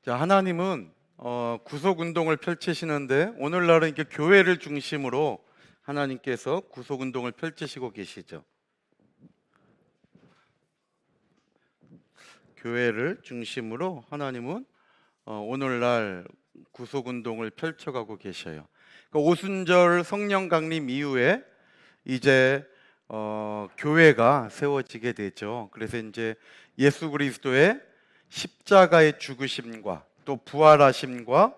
자, 하나님은 구속 운동을 펼치시는데 오늘날은 이렇게 교회를 중심으로 하나님께서 구속 운동을 펼치시고 계시죠. 교회를 중심으로 하나님은 오늘날 구속 운동을 펼쳐가고 계셔요. 그러니까 오순절 성령 강림 이후에 이제 교회가 세워지게 되죠. 그래서 이제 예수 그리스도의 십자가의 죽으심과 또 부활하심과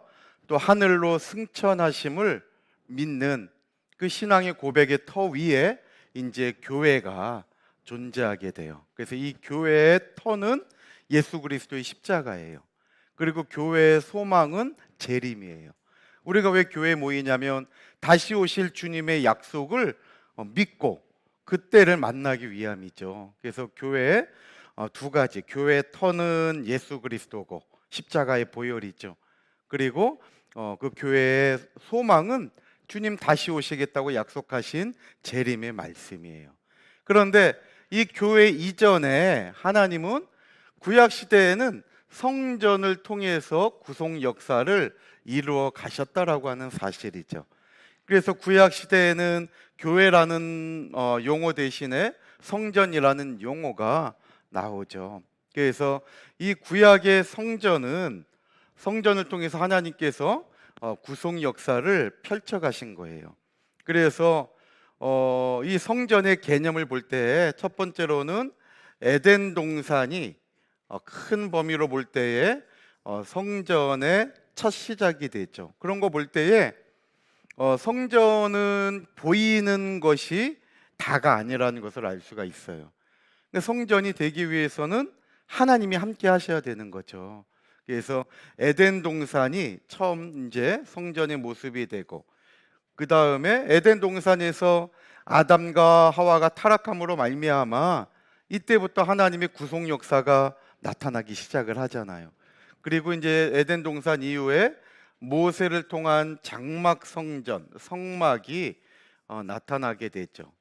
또 하늘로 승천하심을 믿는 그 신앙의 고백의 터 위에 이제 교회가 존재하게 돼요. 그래서 이 교회의 터는 예수 그리스도의 십자가예요. 그리고 교회의 소망은 재림이에요. 우리가 왜 교회에 모이냐면 다시 오실 주님의 약속을 믿고 그때를 만나기 위함이죠. 그래서 교회에 두 가지, 교회의 터는 예수 그리스도고 십자가의 보혈이죠. 그리고 그 교회의 소망은 주님 다시 오시겠다고 약속하신 재림의 말씀이에요. 그런데 이 교회 이전에 하나님은 구약 시대에는 성전을 통해서 구속 역사를 이루어 가셨다라고 하는 사실이죠. 그래서 구약 시대에는 교회라는 용어 대신에 성전이라는 용어가 나오죠. 그래서 이 구약의 성전을 통해서 하나님께서 구속 역사를 펼쳐 가신 거예요. 그래서 이 성전의 개념을 볼 때 첫 번째로는 에덴 동산이 큰 범위로 볼 때에 성전의 첫 시작이 되죠. 그런 거 볼 때에 성전은 보이는 것이 다가 아니라는 것을 알 수가 있어요. 근데 성전이 되기 위해서는 하나님이 함께 하셔야 되는 거죠. 그래서 에덴 동산이 처음 이제 성전의 모습이 되고, 그 다음에 에덴 동산에서 아담과 하와가 타락함으로 말미암아 이때부터 하나님의 구속 역사가 나타나기 시작을 하잖아요. 그리고 이제 에덴 동산 이후에 모세를 통한 장막 성전, 성막이 나타나게 되죠.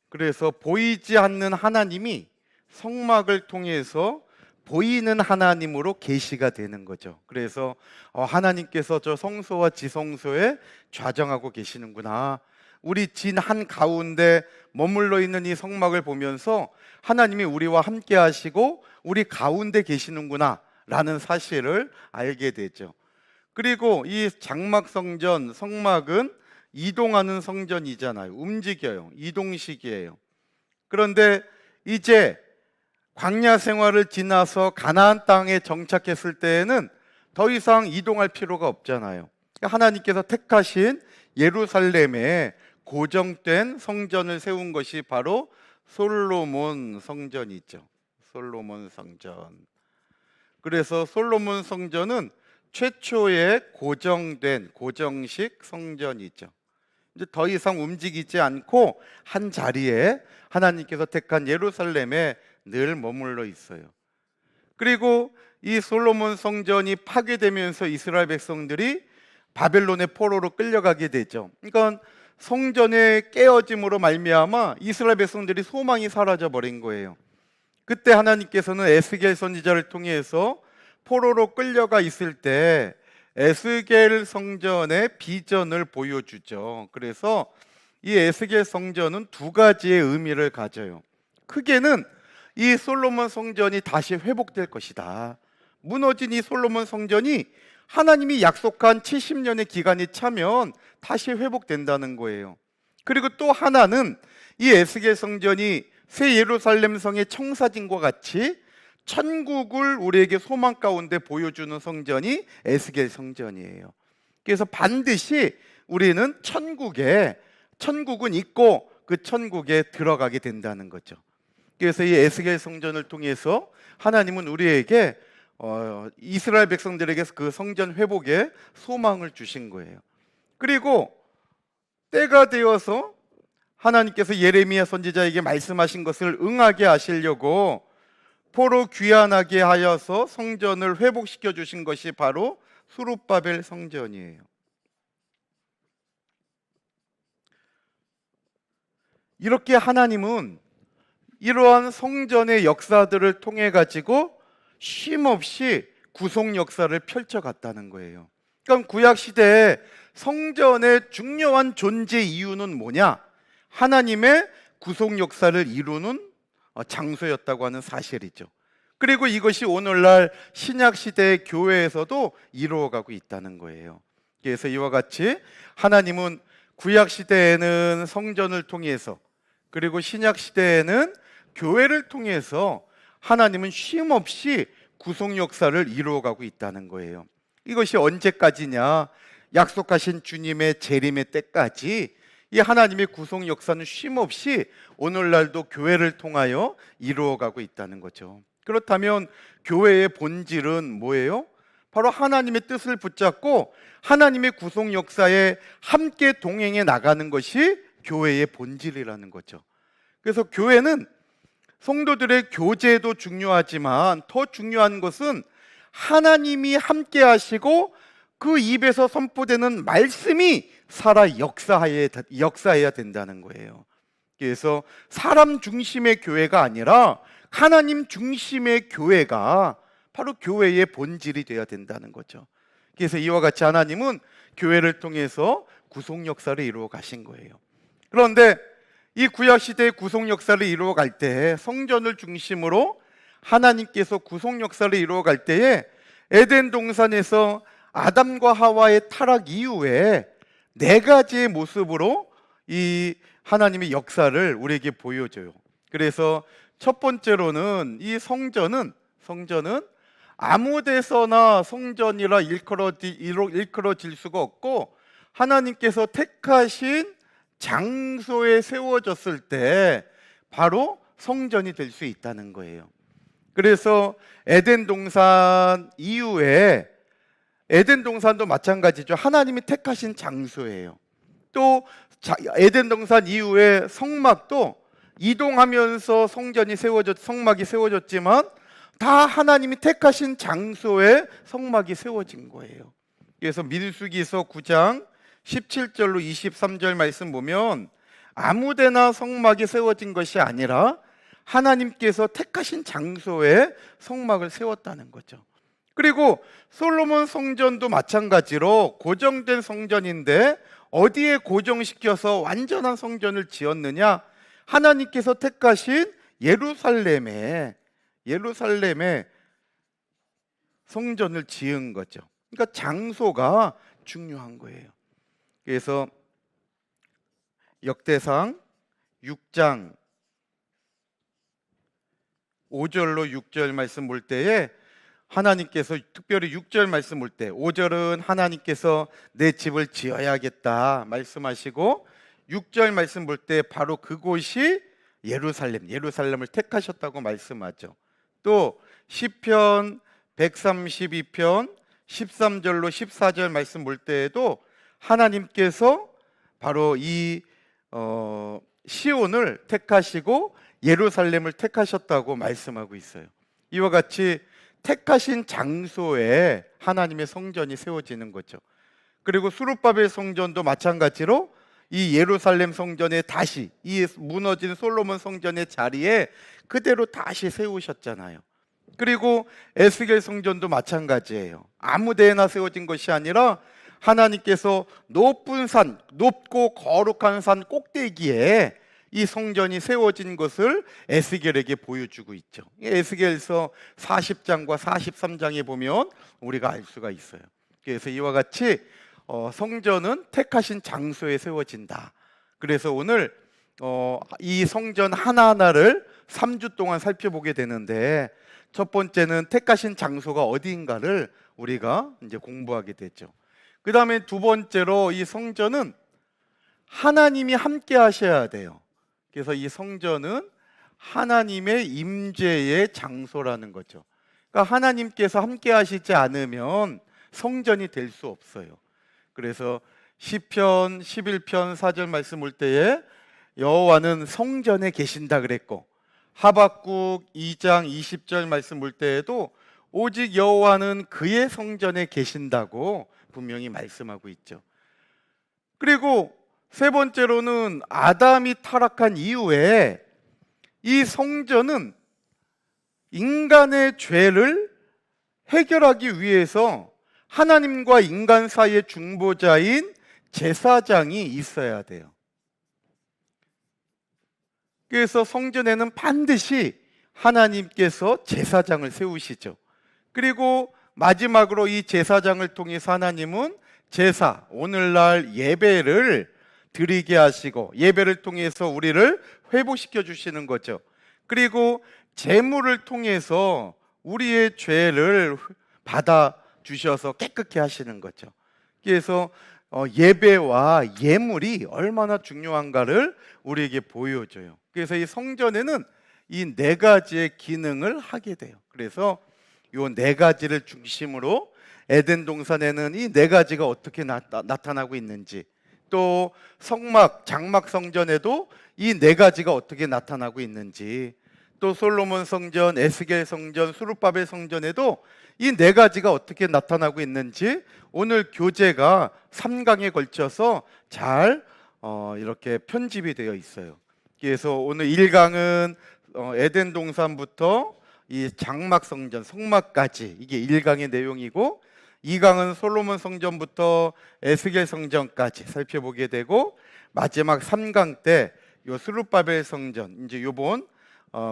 그래서 보이지 않는 하나님이 성막을 통해서 보이는 하나님으로 계시가 되는 거죠. 그래서 하나님께서 저 성소와 지성소에 좌정하고 계시는구나, 우리 진 한 가운데 머물러 있는 이 성막을 보면서 하나님이 우리와 함께 하시고 우리 가운데 계시는구나 라는 사실을 알게 되죠. 그리고 이 장막 성전, 성막은 이동하는 성전이잖아요. 움직여요. 이동식이에요. 그런데 이제 광야 생활을 지나서 가나안 땅에 정착했을 때에는 더 이상 이동할 필요가 없잖아요. 하나님께서 택하신 예루살렘에 고정된 성전을 세운 것이 바로 솔로몬 성전이죠. 솔로몬 성전. 그래서 솔로몬 성전은 최초의 고정된 고정식 성전이죠. 이제 더 이상 움직이지 않고 한 자리에 하나님께서 택한 예루살렘에 늘 머물러 있어요. 그리고 이 솔로몬 성전이 파괴되면서 이스라엘 백성들이 바벨론의 포로로 끌려가게 되죠. 그러니까 성전의 깨어짐으로 말미암아 이스라엘 백성들이 소망이 사라져 버린 거예요. 그때 하나님께서는 에스겔 선지자를 통해서 포로로 끌려가 있을 때 에스겔 성전의 비전을 보여주죠. 그래서 이 에스겔 성전은 두 가지의 의미를 가져요. 크게는 이 솔로몬 성전이 다시 회복될 것이다. 무너진 이 솔로몬 성전이 하나님이 약속한 70년의 기간이 차면 다시 회복된다는 거예요. 그리고 또 하나는 이 에스겔 성전이 새 예루살렘 성의 청사진과 같이 천국을 우리에게 소망 가운데 보여주는 성전이 에스겔 성전이에요. 그래서 반드시 우리는 천국은 있고 그 천국에 들어가게 된다는 거죠. 그래서 이 에스겔 성전을 통해서 하나님은 우리에게 이스라엘 백성들에게 그 성전 회복에 소망을 주신 거예요. 그리고 때가 되어서 하나님께서 예레미야 선지자에게 말씀하신 것을 응하게 하시려고 포로 귀환하게 하여서 성전을 회복시켜 주신 것이 바로 수룹바벨 성전이에요. 이렇게 하나님은 이러한 성전의 역사들을 통해 가지고 쉼없이 구속 역사를 펼쳐갔다는 거예요. 그럼 구약 시대에 성전의 중요한 존재 이유는 뭐냐? 하나님의 구속 역사를 이루는 장소였다고 하는 사실이죠. 그리고 이것이 오늘날 신약 시대의 교회에서도 이루어가고 있다는 거예요. 그래서 이와 같이 하나님은 구약 시대에는 성전을 통해서, 그리고 신약 시대에는 교회를 통해서 하나님은 쉼없이 구속 역사를 이루어가고 있다는 거예요. 이것이 언제까지냐? 약속하신 주님의 재림의 때까지 이 하나님의 구속 역사는 쉼없이 오늘날도 교회를 통하여 이루어가고 있다는 거죠. 그렇다면 교회의 본질은 뭐예요? 바로 하나님의 뜻을 붙잡고 하나님의 구속 역사에 함께 동행해 나가는 것이 교회의 본질이라는 거죠. 그래서 교회는 성도들의 교제도 중요하지만 더 중요한 것은 하나님이 함께 하시고 그 입에서 선포되는 말씀이 살아 역사해야 된다는 거예요. 그래서 사람 중심의 교회가 아니라 하나님 중심의 교회가 바로 교회의 본질이 되어야 된다는 거죠. 그래서 이와 같이 하나님은 교회를 통해서 구속 역사를 이루어 가신 거예요. 그런데 이 구약 시대의 구속 역사를 이루어 갈 때, 성전을 중심으로 하나님께서 구속 역사를 이루어 갈 때에 에덴 동산에서 아담과 하와의 타락 이후에 네 가지의 모습으로 이 하나님의 역사를 우리에게 보여줘요. 그래서 첫 번째로는 이 성전은 아무 데서나 성전이라 일컬어질 수가 없고 하나님께서 택하신 장소에 세워졌을 때 바로 성전이 될 수 있다는 거예요. 그래서 에덴 동산 이후에, 에덴 동산도 마찬가지죠. 하나님이 택하신 장소예요. 또 에덴 동산 이후에 성막도 이동하면서 성막이 세워졌지만 다 하나님이 택하신 장소에 성막이 세워진 거예요. 그래서 민수기서 9장 17절로 23절 말씀 보면 아무데나 성막이 세워진 것이 아니라 하나님께서 택하신 장소에 성막을 세웠다는 거죠. 그리고 솔로몬 성전도 마찬가지로 고정된 성전인데 어디에 고정시켜서 완전한 성전을 지었느냐? 하나님께서 택하신 예루살렘에 성전을 지은 거죠. 그러니까 장소가 중요한 거예요. 그래서 역대상 6장 5절로 6절 말씀 볼 때에 하나님께서 특별히 6절 말씀 볼 때 5절은 하나님께서 내 집을 지어야겠다 말씀하시고 6절 말씀 볼 때 바로 그곳이 예루살렘을 택하셨다고 말씀하죠. 또 시편 132편 13절로 14절 말씀 볼 때에도 하나님께서 바로 이 시온을 택하시고 예루살렘을 택하셨다고 말씀하고 있어요. 이와 같이 택하신 장소에 하나님의 성전이 세워지는 거죠. 그리고 수룹바벨 성전도 마찬가지로 이 예루살렘 성전에 다시 이 무너진 솔로몬 성전의 자리에 그대로 다시 세우셨잖아요. 그리고 에스겔 성전도 마찬가지예요. 아무 데나 세워진 것이 아니라 하나님께서 높고 거룩한 산 꼭대기에 이 성전이 세워진 것을 에스겔에게 보여주고 있죠. 에스겔서 40장과 43장에 보면 우리가 알 수가 있어요. 그래서 이와 같이 성전은 택하신 장소에 세워진다. 그래서 오늘 이 성전 하나하나를 3주 동안 살펴보게 되는데 첫 번째는 택하신 장소가 어디인가를 우리가 이제 공부하게 되죠. 그 다음에 두 번째로 이 성전은 하나님이 함께 하셔야 돼요. 그래서 이 성전은 하나님의 임재의 장소라는 거죠. 그러니까 하나님께서 함께 하시지 않으면 성전이 될 수 없어요. 그래서 시편 11편 4절 말씀 볼 때에 여호와는 성전에 계신다 그랬고 하박국 2장 20절 말씀 볼 때에도 오직 여호와는 그의 성전에 계신다고 분명히 말씀하고 있죠. 그리고 세 번째로는 아담이 타락한 이후에 이 성전은 인간의 죄를 해결하기 위해서 하나님과 인간 사이의 중보자인 제사장이 있어야 돼요. 그래서 성전에는 반드시 하나님께서 제사장을 세우시죠. 그리고 마지막으로 이 제사장을 통해서 하나님은 제사, 오늘날 예배를 드리게 하시고 예배를 통해서 우리를 회복시켜 주시는 거죠. 그리고 제물을 통해서 우리의 죄를 받아 주셔서 깨끗게 하시는 거죠. 그래서 예배와 예물이 얼마나 중요한가를 우리에게 보여줘요. 그래서 이 성전에는 이 네 가지의 기능을 하게 돼요. 그래서 이 네 가지를 중심으로 에덴 동산에는 이 네 가지가 어떻게 나타나고 있는지, 또 성막, 장막 성전에도 이 네 가지가 어떻게 나타나고 있는지, 또 솔로몬 성전, 에스겔 성전, 수룹바벨 성전에도 이 네 가지가 어떻게 나타나고 있는지 오늘 교재가 3강에 걸쳐서 잘 이렇게 편집이 되어 있어요. 그래서 오늘 1강은 에덴 동산부터 이 장막 성전, 성막까지 이게 1강의 내용이고, 2강은 솔로몬 성전부터 에스겔 성전까지 살펴보게 되고, 마지막 3강 때 요 스룹바벨 성전, 이제 요번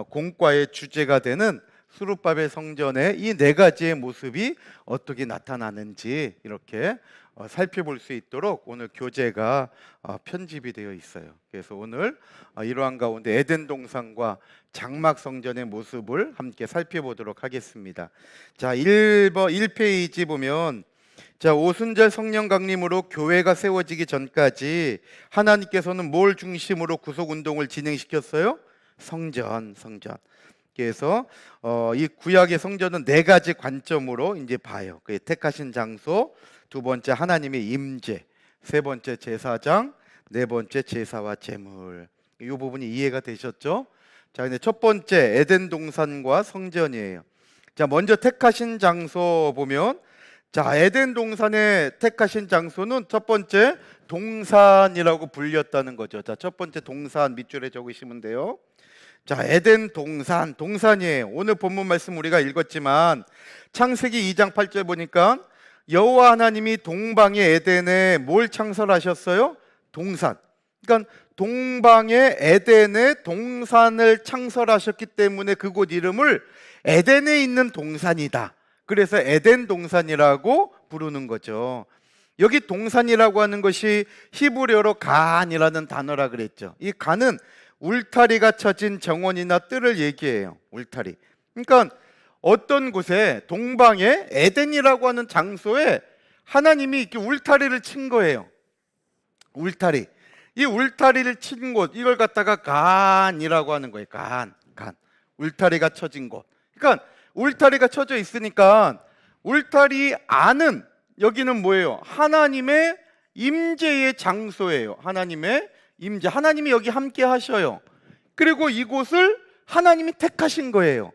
공과의 주제가 되는 스룹바벨 성전의 이 네 가지의 모습이 어떻게 나타나는지 이렇게 살펴볼 수 있도록 오늘 교재가 편집이 되어 있어요. 그래서 오늘 이러한 가운데 에덴 동산과 장막 성전의 모습을 함께 살펴보도록 하겠습니다. 자, 1페이지 보면, 자, 오순절 성령 강림으로 교회가 세워지기 전까지 하나님께서는 뭘 중심으로 구속 운동을 진행시켰어요? 성전. 그래서 이 구약의 성전은 네 가지 관점으로 이제 봐요. 그 택하신 장소, 두 번째 하나님의 임재, 세 번째 제사장, 네 번째 제사와 제물. 이 부분이 이해가 되셨죠? 자, 근데 첫 번째 에덴 동산과 성전이에요. 자, 먼저 택하신 장소 보면, 자, 에덴 동산의 택하신 장소는 첫 번째 동산이라고 불렸다는 거죠. 자, 첫 번째 동산 밑줄에 적으시면 돼요. 자, 에덴 동산이에요. 오늘 본문 말씀 우리가 읽었지만 창세기 2장 8절 보니까 여호와 하나님이 동방의 에덴에 뭘 창설하셨어요? 동산. 그러니까 동방의 에덴에 동산을 창설하셨기 때문에 그곳 이름을 에덴에 있는 동산이다. 그래서 에덴 동산이라고 부르는 거죠. 여기 동산이라고 하는 것이 히브리어로 간이라는 단어라 그랬죠. 이 간은 울타리가 쳐진 정원이나 뜰을 얘기해요. 울타리. 그러니까 어떤 곳에 동방에 에덴이라고 하는 장소에 하나님이 이렇게 울타리를 친 거예요. 울타리. 이 울타리를 친 곳, 이걸 갖다가 간이라고 하는 거예요. 간. 울타리가 쳐진 곳. 그러니까 울타리가 쳐져 있으니까 울타리 안은 여기는 뭐예요? 하나님의 임재의 장소예요. 하나님의 임재. 하나님이 여기 함께 하셔요. 그리고 이곳을 하나님이 택하신 거예요.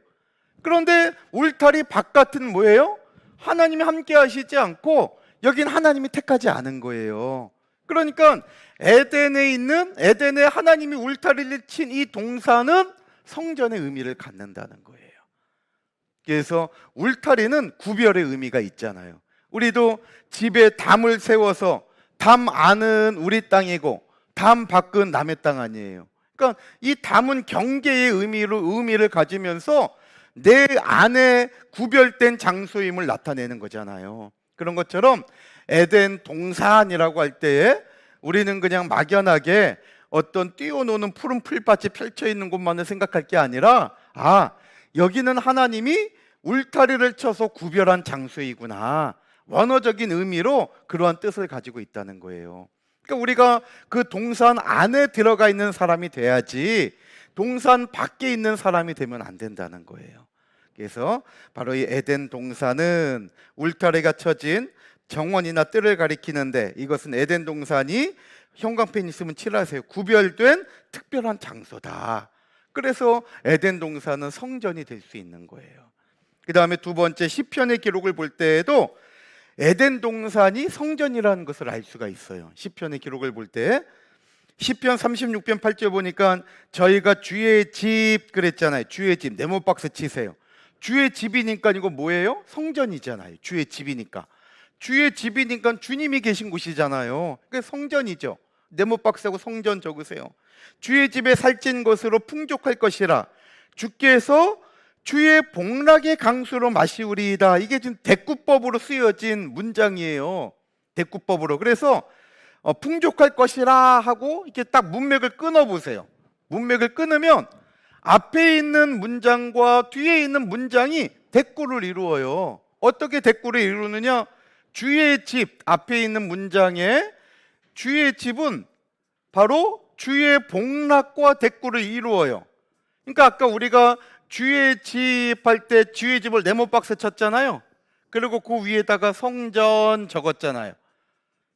그런데 울타리 바깥은 뭐예요? 하나님이 함께 하시지 않고 여긴 하나님이 택하지 않은 거예요. 그러니까 에덴에 하나님이 울타리를 친 이 동산은 성전의 의미를 갖는다는 거예요. 그래서 울타리는 구별의 의미가 있잖아요. 우리도 집에 담을 세워서 담 안은 우리 땅이고 담 밖은 남의 땅 아니에요. 그러니까 이 담은 경계의 의미를 가지면서 내 안에 구별된 장소임을 나타내는 거잖아요. 그런 것처럼 에덴 동산이라고 할 때에 우리는 그냥 막연하게 어떤 뛰어노는 푸른 풀밭이 펼쳐 있는 곳만을 생각할 게 아니라, 여기는 하나님이 울타리를 쳐서 구별한 장소이구나, 원어적인 의미로 그러한 뜻을 가지고 있다는 거예요. 그러니까 우리가 그 동산 안에 들어가 있는 사람이 돼야지 동산 밖에 있는 사람이 되면 안 된다는 거예요. 그래서 바로 이 에덴 동산은 울타리가 쳐진 정원이나 뜰을 가리키는데, 이것은 에덴 동산이 형광펜 있으면 칠하세요. 구별된 특별한 장소다. 그래서 에덴 동산은 성전이 될 수 있는 거예요. 그 다음에 두 번째 시편의 기록을 볼 때에도 에덴 동산이 성전이라는 것을 알 수가 있어요. 시편의 기록을 볼 때 시편 36편 8절 보니까 저희가 주의 집 그랬잖아요. 주의 집, 네모박스 치세요. 주의 집이니까 이거 뭐예요? 성전이잖아요. 주의 집이니까. 주의 집이니까 주님이 계신 곳이잖아요. 그게 성전이죠. 네모박스하고 성전 적으세요. 주의 집에 살찐 것으로 풍족할 것이라 주께서 주의 복락의 강수로 마시우리이다. 이게 지금 대꾸법으로 쓰여진 문장이에요. 대꾸법으로. 그래서 풍족할 것이라 하고 이렇게 딱 문맥을 끊어보세요. 문맥을 끊으면 앞에 있는 문장과 뒤에 있는 문장이 대꾸를 이루어요. 어떻게 대꾸를 이루느냐? 주의 집 앞에 있는 문장에 주의 집은 바로 주의 복락과 대꾸를 이루어요. 그러니까 아까 우리가 주의 집 할 때 주의 집을 네모박스 쳤잖아요. 그리고 그 위에다가 성전 적었잖아요.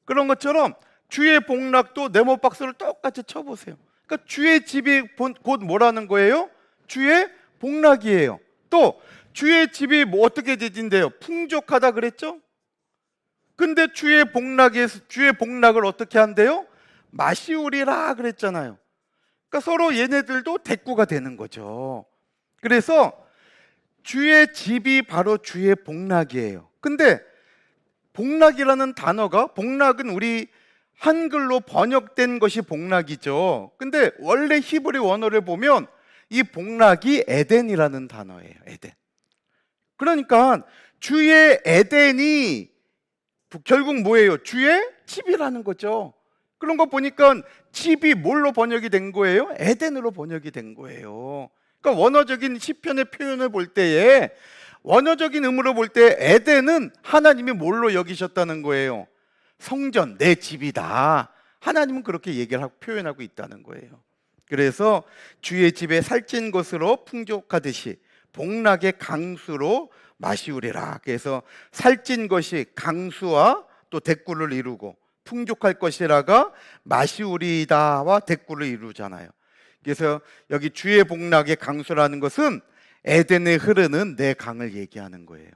그런 것처럼 주의 복락도 네모박스를 똑같이 쳐보세요. 그러니까 주의 집이 곧 뭐라는 거예요? 주의 복락이에요. 또 주의 집이 뭐 어떻게 되진대요? 풍족하다 그랬죠? 근데 주의 복락을 어떻게 한대요? 마시우리라 그랬잖아요. 그러니까 서로 얘네들도 대꾸가 되는 거죠. 그래서 주의 집이 바로 주의 복락이에요. 근데 복락이라는 단어가, 복락은 우리 한글로 번역된 것이 복락이죠. 근데 원래 히브리 원어를 보면 이 복락이 에덴이라는 단어예요. 에덴. 그러니까 주의 에덴이 결국 뭐예요? 주의 집이라는 거죠. 그런 거 보니까 집이 뭘로 번역이 된 거예요? 에덴으로 번역이 된 거예요. 그러니까 원어적인 시편의 표현을 볼 때에, 원어적인 의미로 볼 때 에덴은 하나님이 뭘로 여기셨다는 거예요? 성전, 내 집이다. 하나님은 그렇게 얘기를 하고 표현하고 있다는 거예요. 그래서 주의 집에 살찐 것으로 풍족하듯이 복락의 강수로 마시우리라. 그래서 살찐 것이 강수와 또 대꾸를 이루고 풍족할 것이라가 마시우리다와 대꾸를 이루잖아요. 그래서 여기 주의 복락의 강수라는 것은 에덴에 흐르는 내 강을 얘기하는 거예요.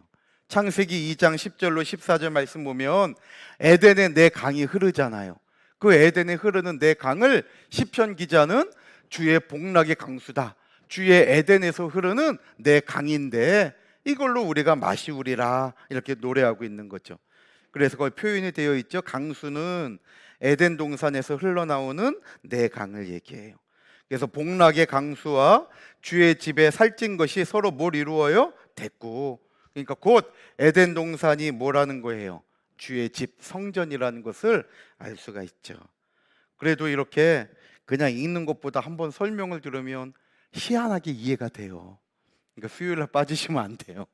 창세기 2장 10절로 14절 말씀 보면 에덴에 내 강이 흐르잖아요. 그 에덴에 흐르는 내 강을 시편 기자는 주의 복락의 강수다. 주의 에덴에서 흐르는 내 강인데 이걸로 우리가 마시우리라 이렇게 노래하고 있는 거죠. 그래서 거기 표현이 되어 있죠. 강수는 에덴 동산에서 흘러나오는 내 강을 얘기해요. 그래서 복락의 강수와 주의 집에 살찐 것이 서로 뭘 이루어요? 대꾸. 그러니까 곧 에덴 동산이 뭐라는 거예요? 주의 집, 성전이라는 것을 알 수가 있죠. 그래도 이렇게 그냥 읽는 것보다 한번 설명을 들으면 희한하게 이해가 돼요. 그러니까 수요일날 빠지시면 안 돼요.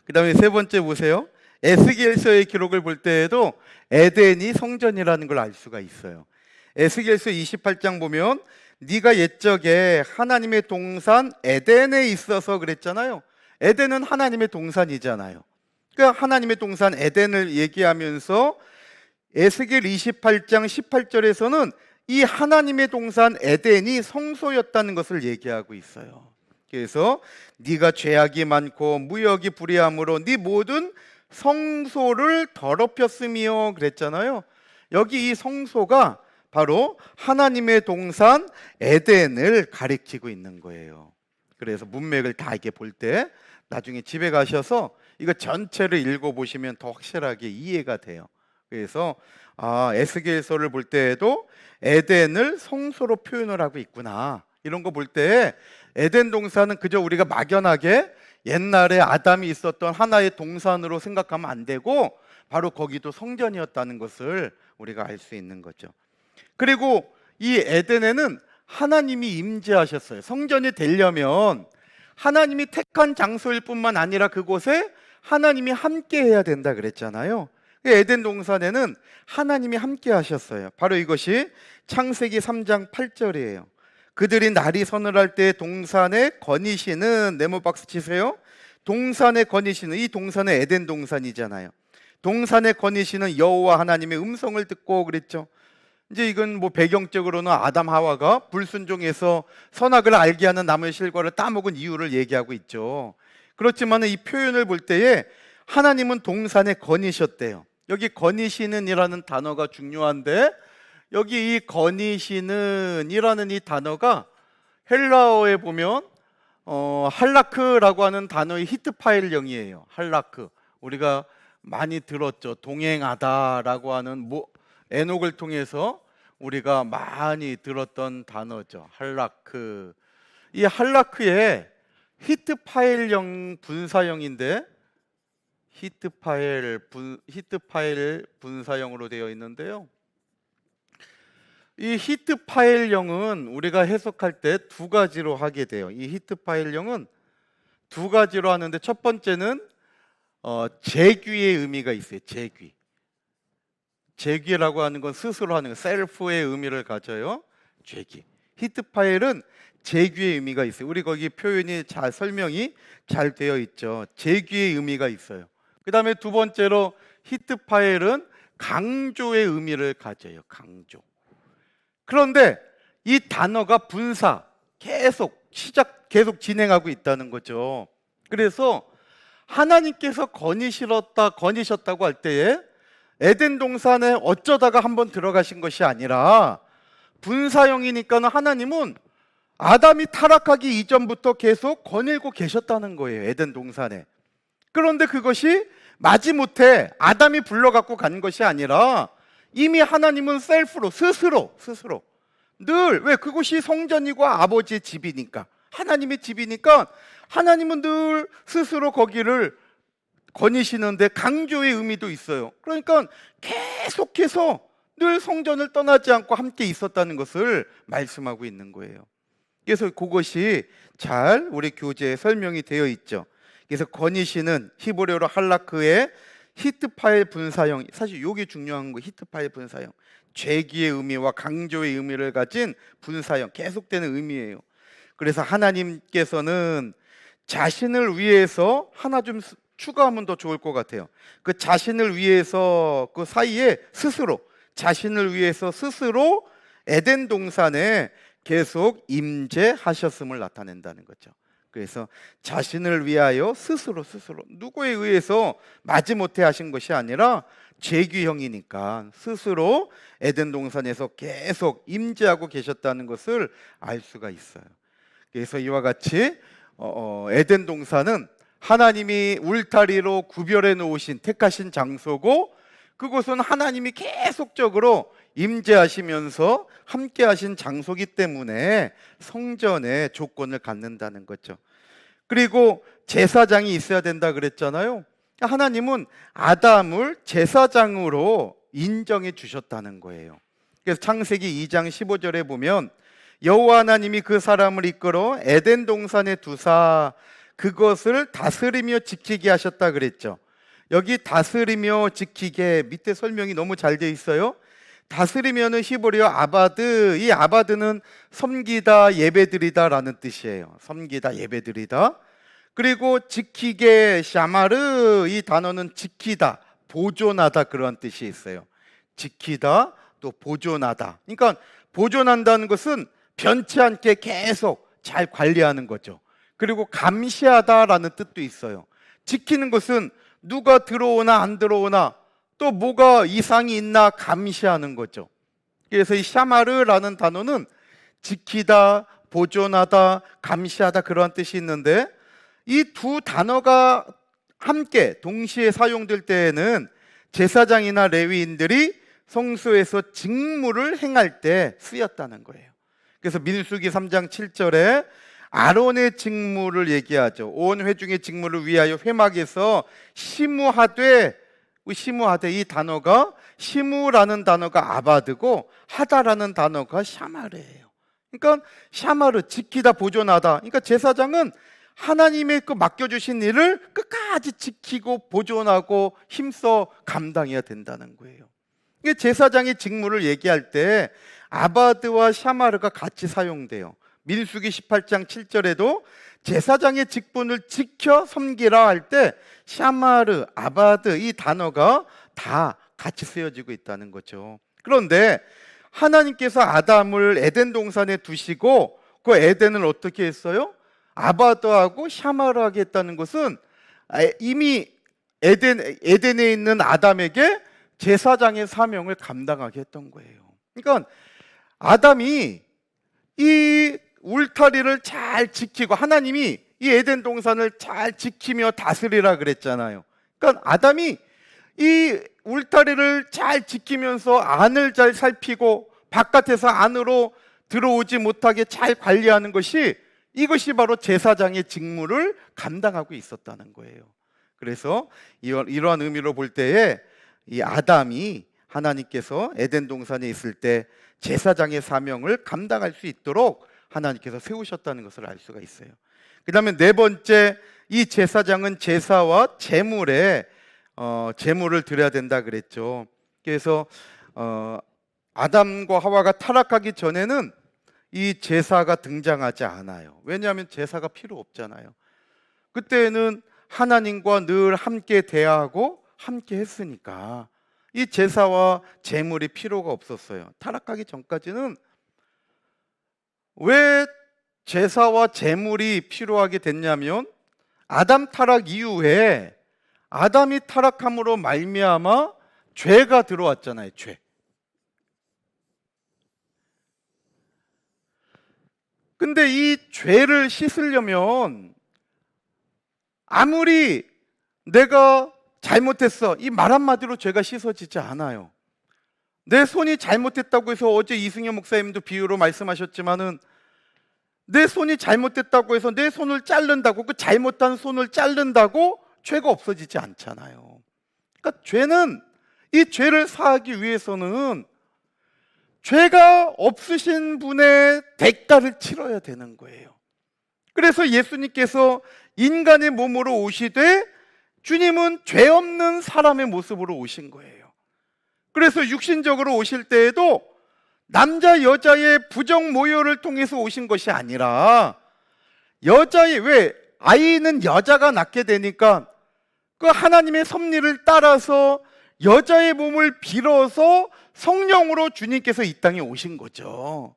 그 다음에 세 번째 보세요. 에스겔서의 기록을 볼 때에도 에덴이 성전이라는 걸 알 수가 있어요. 에스겔서 28장 보면 네가 옛적에 하나님의 동산 에덴에 있어서 그랬잖아요. 에덴은 하나님의 동산이잖아요. 그러니까 하나님의 동산 에덴을 얘기하면서 에스겔 28장 18절에서는 이 하나님의 동산 에덴이 성소였다는 것을 얘기하고 있어요. 그래서 네가 죄악이 많고 무역이 불의함으로 네 모든 성소를 더럽혔으며 그랬잖아요. 여기 이 성소가 바로 하나님의 동산 에덴을 가리키고 있는 거예요. 그래서 문맥을 다 이렇게 볼 때 나중에 집에 가셔서 이거 전체를 읽어보시면 더 확실하게 이해가 돼요. 그래서 에스겔서를 볼 때에도 에덴을 성소로 표현을 하고 있구나. 이런 거 볼 때 에덴 동산은 그저 우리가 막연하게 옛날에 아담이 있었던 하나의 동산으로 생각하면 안 되고 바로 거기도 성전이었다는 것을 우리가 알 수 있는 거죠. 그리고 이 에덴에는 하나님이 임재하셨어요. 성전이 되려면 하나님이 택한 장소일 뿐만 아니라 그곳에 하나님이 함께 해야 된다 그랬잖아요. 에덴 동산에는 하나님이 함께 하셨어요. 바로 이것이 창세기 3장 8절이에요. 그들이 날이 서늘할 때 동산에 거니시는, 네모박스 치세요. 동산에 거니시는, 이 동산은 에덴 동산이잖아요. 동산에 거니시는 여호와 하나님의 음성을 듣고 그랬죠. 이제 이건 뭐 배경적으로는 아담 하와가 불순종해서 선악을 알게 하는 나무의 실과를 따먹은 이유를 얘기하고 있죠. 그렇지만 이 표현을 볼 때에 하나님은 동산에 거니셨대요. 여기 거니시는 이라는 단어가 중요한데, 여기 이 거니시는 이라는 이 단어가 헬라어에 보면 할라크라고 하는 단어의 히트 파일령이에요. 할라크. 우리가 많이 들었죠. 동행하다라고 하는 에녹을 통해서 우리가 많이 들었던 단어죠. 할라크. 이 할라크의 히트 파일령 분사형인데 히트 파일 분사형으로 되어 있는데요. 이 히트 파일령은 우리가 해석할 때 두 가지로 하게 돼요. 이 히트 파일령은 두 가지로 하는데 첫 번째는 재귀의 의미가 있어요. 재귀라고 하는 건 스스로 하는 거, 셀프의 의미를 가져요. 재귀. 히트 파일은 재귀의 의미가 있어요. 우리 거기 표현이 설명이 잘 되어 있죠. 재귀의 의미가 있어요. 그 다음에 두 번째로 히트 파일은 강조의 의미를 가져요. 강조. 그런데 이 단어가 분사 계속 진행하고 있다는 거죠. 그래서 하나님께서 거니셨다고 할 때에 에덴 동산에 어쩌다가 한번 들어가신 것이 아니라 분사형이니까 하나님은 아담이 타락하기 이전부터 계속 거닐고 계셨다는 거예요. 에덴 동산에. 그런데 그것이 마지못해 아담이 불러갖고 간 것이 아니라 이미 하나님은 셀프로 스스로 늘, 왜? 그곳이 성전이고 아버지의 집이니까, 하나님의 집이니까 하나님은 늘 스스로 거기를 거니시는데 강조의 의미도 있어요. 그러니까 계속해서 늘 성전을 떠나지 않고 함께 있었다는 것을 말씀하고 있는 거예요. 그래서 그것이 잘 우리 교재에 설명이 되어 있죠. 그래서 거니시는 히브리어로 할라크의 히트 파일 분사형, 사실 이게 중요한 거. 히트 파일 분사형, 죄기의 의미와 강조의 의미를 가진 분사형, 계속되는 의미예요. 그래서 하나님께서는 자신을 위해서 하나 좀 추가하면 더 좋을 것 같아요. 그 자신을 위해서 그 사이에 자신을 위해서 스스로 에덴 동산에 계속 임재하셨음을 나타낸다는 거죠. 그래서 자신을 위하여 스스로 누구에 의해서 마지못해 하신 것이 아니라 재규형이니까 스스로 에덴 동산에서 계속 임재하고 계셨다는 것을 알 수가 있어요. 그래서 이와 같이 에덴 동산은 하나님이 울타리로 구별해 놓으신 택하신 장소고, 그곳은 하나님이 계속적으로 임재하시면서 함께 하신 장소기 때문에 성전의 조건을 갖는다는 거죠. 그리고 제사장이 있어야 된다 그랬잖아요. 하나님은 아담을 제사장으로 인정해 주셨다는 거예요. 그래서 창세기 2장 15절에 보면 여호와 하나님이 그 사람을 이끌어 에덴 동산에 두사 그것을 다스리며 지키게 하셨다 그랬죠. 여기 다스리며 지키게 밑에 설명이 너무 잘 돼 있어요. 다스리면은 히브리어 아바드, 이 아바드는 섬기다, 예배드리다 라는 뜻이에요. 섬기다, 예배드리다. 그리고 지키게, 샤마르, 이 단어는 지키다, 보존하다 그런 뜻이 있어요. 지키다, 또 보존하다. 그러니까 보존한다는 것은 변치 않게 계속 잘 관리하는 거죠. 그리고 감시하다라는 뜻도 있어요. 지키는 것은 누가 들어오나 안 들어오나 또 뭐가 이상이 있나 감시하는 거죠. 그래서 이 샤마르라는 단어는 지키다, 보존하다, 감시하다 그러한 뜻이 있는데, 이 두 단어가 함께 동시에 사용될 때에는 제사장이나 레위인들이 성소에서 직무를 행할 때 쓰였다는 거예요. 그래서 민수기 3장 7절에 아론의 직무를 얘기하죠. 온 회중의 직무를 위하여 회막에서 시무하되 이 단어가, 시무라는 단어가 아바드고 하다라는 단어가 샤마르예요. 그러니까 샤마르, 지키다, 보존하다. 그러니까 제사장은 하나님의 그 맡겨주신 일을 끝까지 지키고 보존하고 힘써 감당해야 된다는 거예요. 이게 제사장의 직무를 얘기할 때 아바드와 샤마르가 같이 사용돼요. 민수기 18장 7절에도 제사장의 직분을 지켜 섬기라 할 때 샤마르, 아바드 이 단어가 다 같이 쓰여지고 있다는 거죠. 그런데 하나님께서 아담을 에덴 동산에 두시고 그 에덴을 어떻게 했어요? 아바드하고 샤마르하게 했다는 것은 이미 에덴에 있는 아담에게 제사장의 사명을 감당하게 했던 거예요. 그러니까 아담이 이 울타리를 잘 지키고, 하나님이 이 에덴 동산을 잘 지키며 다스리라 그랬잖아요. 그러니까 아담이 이 울타리를 잘 지키면서 안을 잘 살피고 바깥에서 안으로 들어오지 못하게 잘 관리하는 것이, 이것이 바로 제사장의 직무를 감당하고 있었다는 거예요. 그래서 이러한 의미로 볼 때에 이 아담이 하나님께서 에덴 동산에 있을 때 제사장의 사명을 감당할 수 있도록 하나님께서 세우셨다는 것을 알 수가 있어요. 그 다음에 네 번째, 이 제사장은 제사와 제물에 제물을 드려야 된다 그랬죠. 그래서 아담과 하와가 타락하기 전에는 이 제사가 등장하지 않아요. 왜냐하면 제사가 필요 없잖아요. 그때는 하나님과 늘 함께 대화하고 함께 했으니까 이 제사와 제물이 필요가 없었어요. 타락하기 전까지는. 왜 제사와 제물이 필요하게 됐냐면, 아담 타락 이후에 아담이 타락함으로 말미암아 죄가 들어왔잖아요. 죄. 근데 이 죄를 씻으려면 아무리 내가 잘못했어, 이 말 한마디로 죄가 씻어지지 않아요. 내 손이 잘못했다고 해서, 어제 이승엽 목사님도 비유로 말씀하셨지만은, 내 손이 잘못됐다고 해서 내 손을 자른다고, 그 잘못한 손을 자른다고 죄가 없어지지 않잖아요. 그러니까 죄는, 이 죄를 사하기 위해서는 죄가 없으신 분의 대가를 치러야 되는 거예요. 그래서 예수님께서 인간의 몸으로 오시되 주님은 죄 없는 사람의 모습으로 오신 거예요. 그래서 육신적으로 오실 때에도 남자 여자의 부정 모여를 통해서 오신 것이 아니라, 여자의, 왜 아이는 여자가 낳게 되니까 그 하나님의 섭리를 따라서 여자의 몸을 빌어서 성령으로 주님께서 이 땅에 오신 거죠.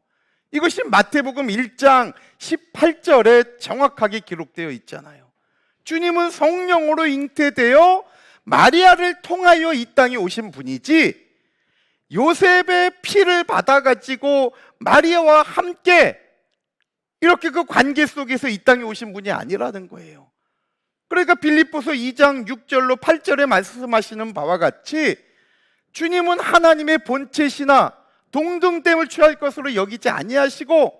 이것이 마태복음 1장 18절에 정확하게 기록되어 있잖아요. 주님은 성령으로 잉태되어 마리아를 통하여 이 땅에 오신 분이지, 요셉의 피를 받아가지고 마리아와 함께 이렇게 그 관계 속에서 이 땅에 오신 분이 아니라는 거예요. 그러니까 빌립보서 2장 6절로 8절에 말씀하시는 바와 같이, 주님은 하나님의 본체시나 동등됨을 취할 것으로 여기지 아니하시고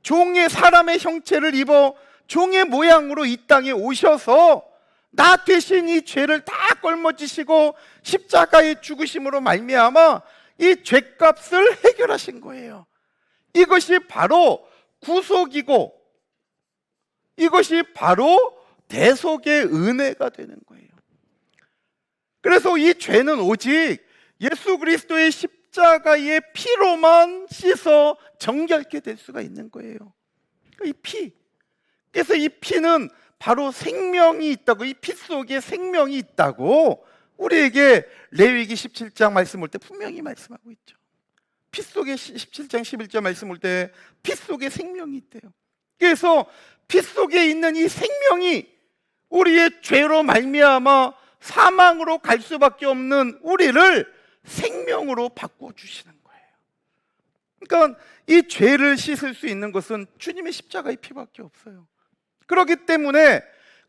종의, 사람의 형체를 입어 종의 모양으로 이 땅에 오셔서 나 대신 이 죄를 다 짊어지시고 십자가에 죽으심으로 말미암아 이 죄값을 해결하신 거예요. 이것이 바로 구속이고, 이것이 바로 대속의 은혜가 되는 거예요. 그래서 이 죄는 오직 예수 그리스도의 십자가의 피로만 씻어 정결케 될 수가 있는 거예요. 이 피. 그래서 이 피는 바로 생명이 있다고, 이 피 속에 생명이 있다고 우리에게 레위기 17장 말씀 올 때 분명히 말씀하고 있죠. 피 속에 17장 11절 말씀 올 때 피 속에 생명이 있대요. 그래서 피 속에 있는 이 생명이 우리의 죄로 말미암아 사망으로 갈 수밖에 없는 우리를 생명으로 바꿔주시는 거예요. 그러니까 이 죄를 씻을 수 있는 것은 주님의 십자가의 피밖에 없어요. 그렇기 때문에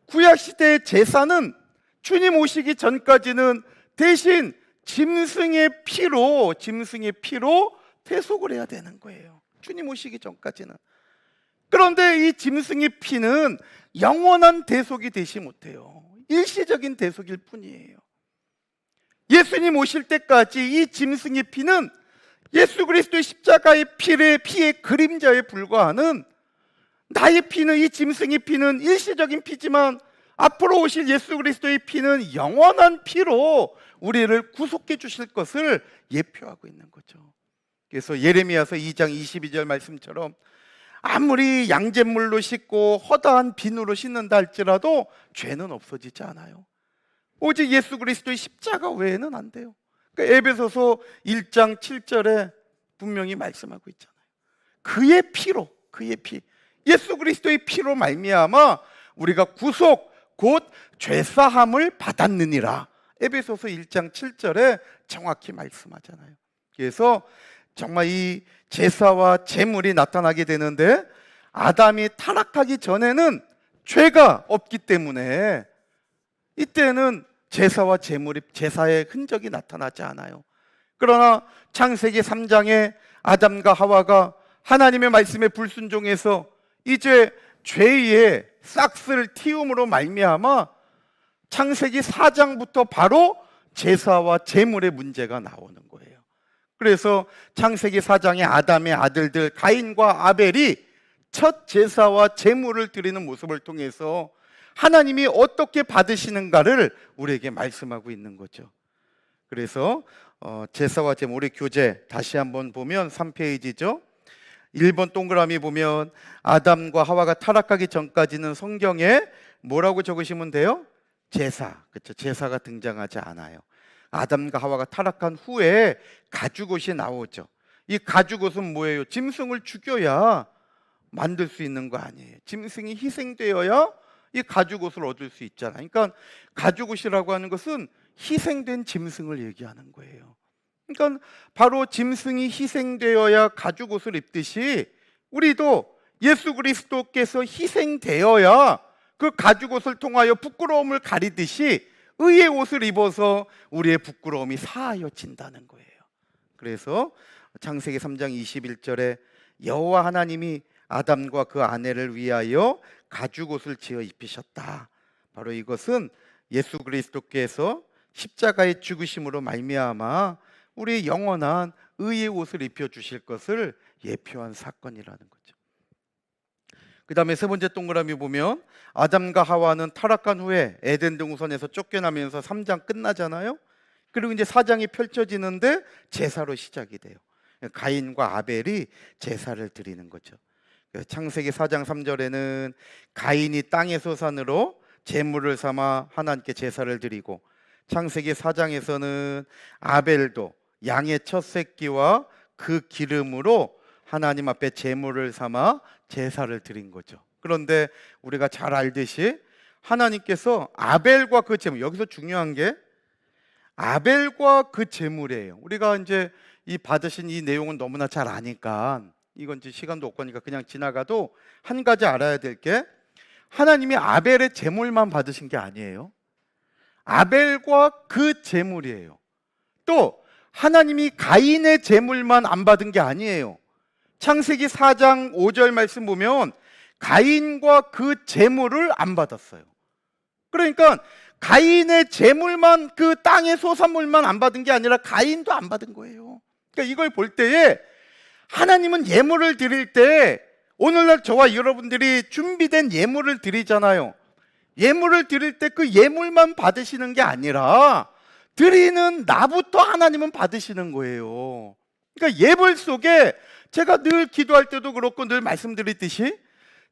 구약시대의 제사는 주님 오시기 전까지는 대신 짐승의 피로 대속을 해야 되는 거예요. 주님 오시기 전까지는. 그런데 이 짐승의 피는 영원한 대속이 되지 못해요. 일시적인 대속일 뿐이에요. 예수님 오실 때까지 이 짐승의 피는 예수 그리스도의 십자가의 피의 그림자에 불과하는, 나의 피는, 이 짐승의 피는 일시적인 피지만 앞으로 오실 예수 그리스도의 피는 영원한 피로 우리를 구속해 주실 것을 예표하고 있는 거죠. 그래서 예레미야서 2장 22절 말씀처럼 아무리 양잿물로 씻고 허다한 비누로 씻는다 할지라도 죄는 없어지지 않아요. 오직 예수 그리스도의 십자가 외에는 안 돼요. 그러니까 에베소서 1장 7절에 분명히 말씀하고 있잖아요. 그의 피로, 그의 피, 예수 그리스도의 피로 말미암아 우리가 구속 곧 죄사함을 받았느니라. 에베소서 1장 7절에 정확히 말씀하잖아요. 그래서 정말 이 제사와 제물이 나타나게 되는데, 아담이 타락하기 전에는 죄가 없기 때문에 이때는 제사와 제사의 흔적이 나타나지 않아요. 그러나 창세기 3장에 아담과 하와가 하나님의 말씀에 불순종해서 이제 죄의 싹스를 틔움으로 말미암아 창세기 4장부터 바로 제사와 제물의 문제가 나오는 거예요. 그래서 창세기 4장에 아담의 아들들 가인과 아벨이 첫 제사와 제물을 드리는 모습을 통해서 하나님이 어떻게 받으시는가를 우리에게 말씀하고 있는 거죠. 그래서 제사와 제물의 교제 다시 한번 보면 3페이지죠. 1번 동그라미 보면 아담과 하와가 타락하기 전까지는 성경에 뭐라고 적으시면 돼요? 제사. 그렇죠. 제사가 등장하지 않아요. 아담과 하와가 타락한 후에 가죽옷이 나오죠. 이 가죽옷은 뭐예요? 짐승을 죽여야 만들 수 있는 거 아니에요. 짐승이 희생되어야 이 가죽옷을 얻을 수 있잖아요. 그러니까 가죽옷이라고 하는 것은 희생된 짐승을 얘기하는 거예요. 그러니까 바로 짐승이 희생되어야 가죽옷을 입듯이 우리도 예수 그리스도께서 희생되어야 그 가죽옷을 통하여 부끄러움을 가리듯이 의의 옷을 입어서 우리의 부끄러움이 사하여진다는 거예요. 그래서 창세기 3장 21절에 여호와 하나님이 아담과 그 아내를 위하여 가죽옷을 지어 입히셨다. 바로 이것은 예수 그리스도께서 십자가의 죽으심으로 말미암아 우리 영원한 의의 옷을 입혀주실 것을 예표한 사건이라는 거죠. 그 다음에 세 번째 동그라미 보면 아담과 하와는 타락한 후에 에덴 동산에서 쫓겨나면서 3장 끝나잖아요. 그리고 이제 4장이 펼쳐지는데 제사로 시작이 돼요. 가인과 아벨이 제사를 드리는 거죠. 창세기 4장 3절에는 가인이 땅의 소산으로 제물을 삼아 하나님께 제사를 드리고, 창세기 4장에서는 아벨도 양의 첫 새끼와 그 기름으로 하나님 앞에 제물을 삼아 제사를 드린 거죠. 그런데 우리가 잘 알듯이 하나님께서 아벨과 그 제물, 여기서 중요한 게 아벨과 그 제물이에요. 우리가 이제 이 받으신 이 내용은 너무나 잘 아니까 이건 이제 시간도 없으니까 그냥 지나가도 한 가지 알아야 될 게, 하나님이 아벨의 제물만 받으신 게 아니에요. 아벨과 그 제물이에요. 또 하나님이 가인의 제물만 안 받은 게 아니에요. 창세기 4장 5절 말씀 보면 가인과 그 제물을 안 받았어요. 그러니까 가인의 제물만, 그 땅의 소산물만 안 받은 게 아니라 가인도 안 받은 거예요. 그러니까 이걸 볼 때에 하나님은 예물을 드릴 때, 오늘날 저와 여러분들이 준비된 예물을 드리잖아요. 예물을 드릴 때 그 예물만 받으시는 게 아니라 드리는 나부터 하나님은 받으시는 거예요. 그러니까 예물 속에 제가 늘 기도할 때도 그렇고 늘 말씀드렸듯이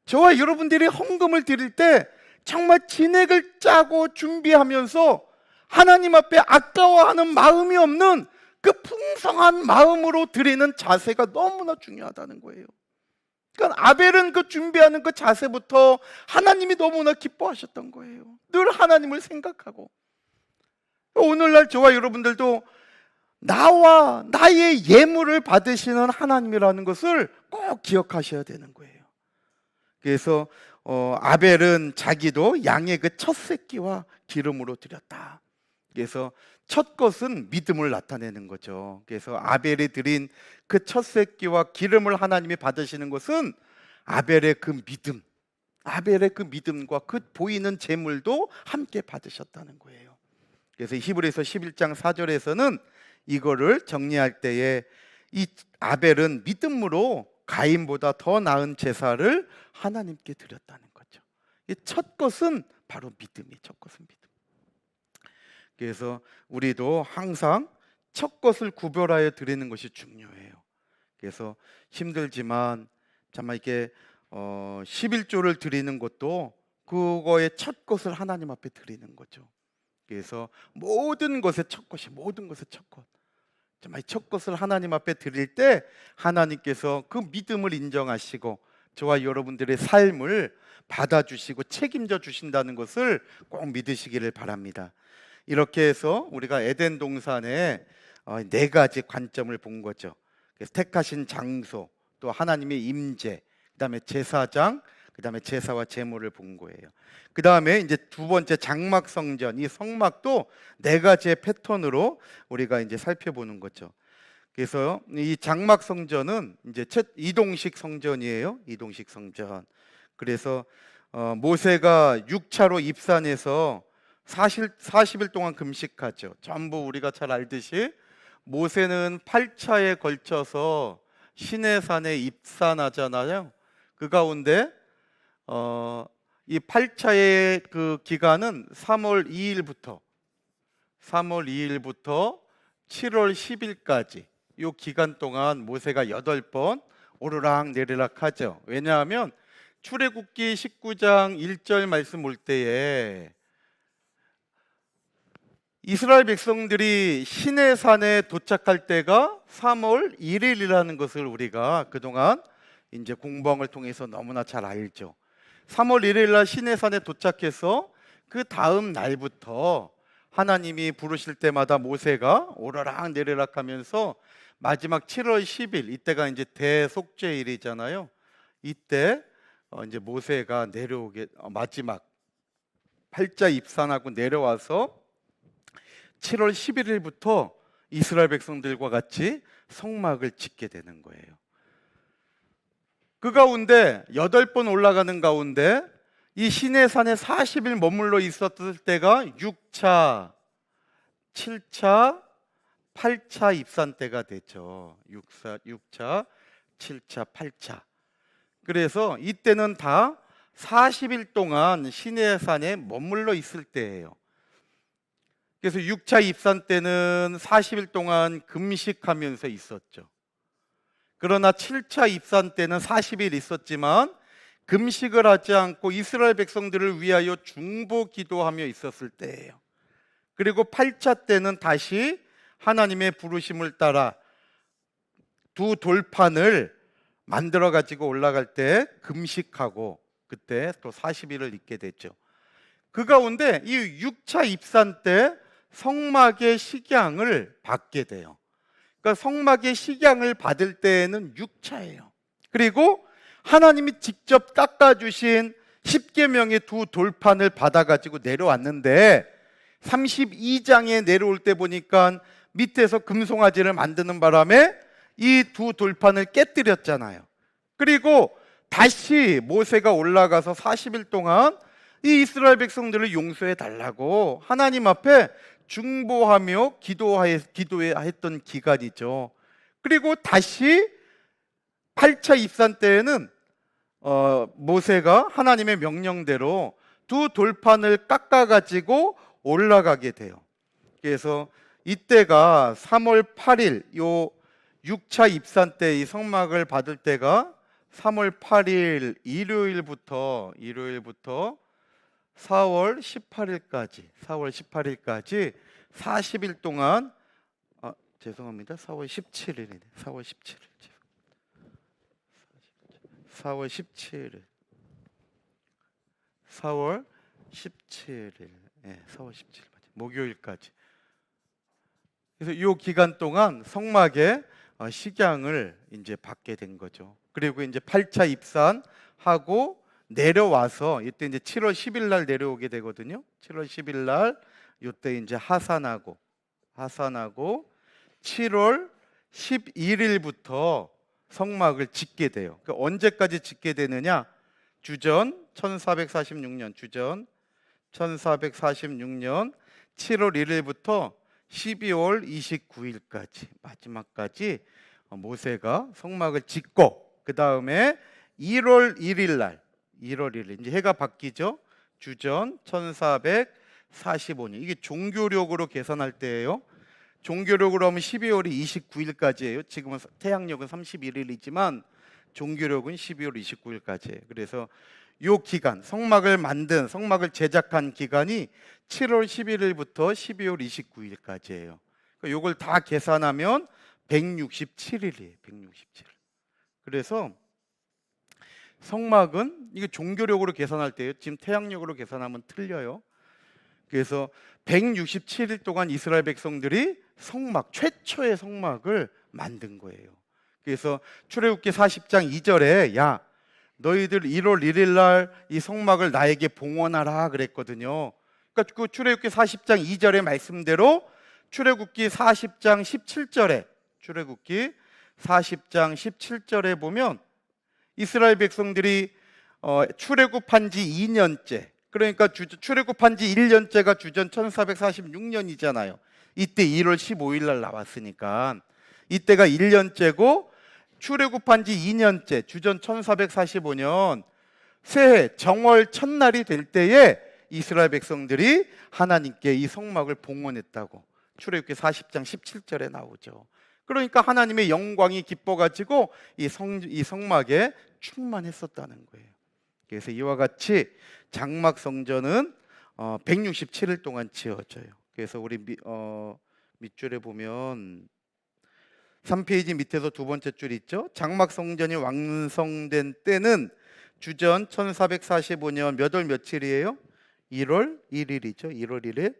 저와 여러분들이 헌금을 드릴 때 정말 진액을 짜고 준비하면서 하나님 앞에 아까워하는 마음이 없는 그 풍성한 마음으로 드리는 자세가 너무나 중요하다는 거예요. 그러니까 아벨은 그 준비하는 그 자세부터 하나님이 너무나 기뻐하셨던 거예요. 늘 하나님을 생각하고. 오늘날 저와 여러분들도 나와 나의 예물을 받으시는 하나님이라는 것을 꼭 기억하셔야 되는 거예요. 그래서 아벨은 자기도 양의 그 첫 새끼와 기름으로 드렸다. 그래서 첫 것은 믿음을 나타내는 거죠. 그래서 아벨이 드린 그 첫 새끼와 기름을 하나님이 받으시는 것은 아벨의 그 믿음, 아벨의 그 믿음과 그 보이는 제물도 함께 받으셨다는 거예요. 그래서 히브리서 11장 4절에서는 이거를 정리할 때에 이 아벨은 믿음으로 가인보다 더 나은 제사를 하나님께 드렸다는 거죠. 이 첫 것은 바로 믿음이, 첫 것은 믿음. 그래서 우리도 항상 첫 것을 구별하여 드리는 것이 중요해요. 그래서 힘들지만 정말 이렇게 11조를 드리는 것도 그거의 첫 것을 하나님 앞에 드리는 거죠. 그래서 모든 것의 첫 것이, 모든 것의 첫 것, 정말 첫 것을 하나님 앞에 드릴 때 하나님께서 그 믿음을 인정하시고 저와 여러분들의 삶을 받아주시고 책임져 주신다는 것을 꼭 믿으시기를 바랍니다. 이렇게 해서 우리가 에덴 동산에 네 가지 관점을 본 거죠. 그래서 택하신 장소, 또 하나님의 임재, 그다음에 제사장, 그다음에 제사와 제물을 본 거예요. 그다음에 이제 두 번째 장막 성전, 이 성막도 네 가지의 패턴으로 우리가 이제 살펴보는 거죠. 그래서 이 장막 성전은 이제 이동식 성전이에요. 이동식 성전. 그래서 모세가 6차로 입산해서 40일 동안 금식하죠. 전부 우리가 잘 알듯이 모세는 8차에 걸쳐서 시내산에 입산하잖아요. 그 가운데 이 8차의 그 기간은 3월 2일부터 7월 10일까지 이 기간 동안 모세가 8번 오르락 내리락 하죠. 왜냐하면 출애굽기 19장 1절 말씀 올 때에 이스라엘 백성들이 시내산에 도착할 때가 3월 1일이라는 것을 우리가 그동안 이제 공부를 통해서 너무나 잘 알죠. 3월 1일 날 시내산에 도착해서 그 다음 날부터 하나님이 부르실 때마다 모세가 오르락 내리락 하면서 마지막 7월 10일, 이때가 이제 대속죄일이잖아요. 이때 이제 모세가 내려오게 마지막 8자 입산하고 내려와서 7월 11일부터 이스라엘 백성들과 같이 성막을 짓게 되는 거예요. 그 가운데 8번 올라가는 가운데 이 시내산에 40일 머물러 있었을 때가 6차, 7차, 8차 입산 때가 되죠. 6차, 7차, 8차. 그래서 이때는 다 40일 동안 시내산에 머물러 있을 때예요. 그래서 6차 입산 때는 40일 동안 금식하면서 있었죠. 그러나 7차 입산 때는 40일 있었지만 금식을 하지 않고 이스라엘 백성들을 위하여 중보 기도하며 있었을 때예요. 그리고 8차 때는 다시 하나님의 부르심을 따라 두 돌판을 만들어 가지고 올라갈 때 금식하고 그때 또 40일을 있게 됐죠. 그 가운데 이 6차 입산 때 성막의 식양을 받게 돼요. 그러니까 성막의 식양을 받을 때에는 6차예요. 그리고 하나님이 직접 깎아주신 10계명의 두 돌판을 받아가지고 내려왔는데 32장에 내려올 때 보니까 밑에서 금송아지를 만드는 바람에 이 두 돌판을 깨뜨렸잖아요. 그리고 다시 모세가 올라가서 40일 동안 이 이스라엘 백성들을 용서해 달라고 하나님 앞에 중보하며 기도했던 기간이죠. 그리고 다시 8차 입산 때에는 모세가 하나님의 명령대로 두 돌판을 깎아가지고 올라가게 돼요. 그래서 이때가 3월 8일 요 6차 입산 때 이 성막을 받을 때가 3월 8일 일요일부터 4월 18일까지 40일 동안 죄송합니다. 4월 17일이네. 4월 17일. 4월 17일. 4월 17일. 네, 4월 17일. 목요일까지. 그래서 이 기간 동안 성막에 식양을 이제 받게 된 거죠. 그리고 이제 8차 입산하고 내려와서 이때 이제 7월 10일 날 내려오게 되거든요. 7월 10일 날 이때 이제 하산하고 7월 11일부터 성막을 짓게 돼요. 그러니까 언제까지 짓게 되느냐? 주전 1446년 7월 1일부터 12월 29일까지 마지막까지 모세가 성막을 짓고 그 다음에 1월 1일 이제 해가 바뀌죠. 주전 1445년 이게 종교력으로 계산할 때예요. 종교력으로 하면 12월이 29일까지예요. 지금은 태양력은 31일이지만 종교력은 12월 29일까지예요. 그래서 이 기간 성막을 제작한 기간이 7월 11일부터 12월 29일까지예요. 이걸 다 계산하면 167일이에요. 167일. 그래서 성막은 이게 종교력으로 계산할 때요. 지금 태양력으로 계산하면 틀려요. 그래서 167일 동안 이스라엘 백성들이 최초의 성막을 만든 거예요. 그래서 출애굽기 40장 2절에 너희들 1월 1일 날 이 성막을 나에게 봉헌하라 그랬거든요. 그러니까 그 출애굽기 40장 2절의 말씀대로 출애굽기 40장 17절에 출애굽기 40장 17절에 보면 이스라엘 백성들이 출애굽한 지 2년째, 그러니까 출애굽한 지 1년째가 주전 1446년이잖아요. 이때 1월 15일 날 나왔으니까 이때가 1년째고, 출애굽한 지 2년째 주전 1445년 새해 정월 첫날이 될 때에 이스라엘 백성들이 하나님께 이 성막을 봉헌했다고 출애굽기 40장 17절에 나오죠. 그러니까 하나님의 영광이 기뻐가지고 이 성막에 충만했었다는 거예요. 그래서 이와 같이 장막 성전은 167일 동안 지어져요. 그래서 우리 밑줄에 보면 3페이지 밑에서 두 번째 줄 있죠. 장막 성전이 완성된 때는 주전 1445년 몇 월 며칠이에요? 1월 1일이죠. 1월 1일.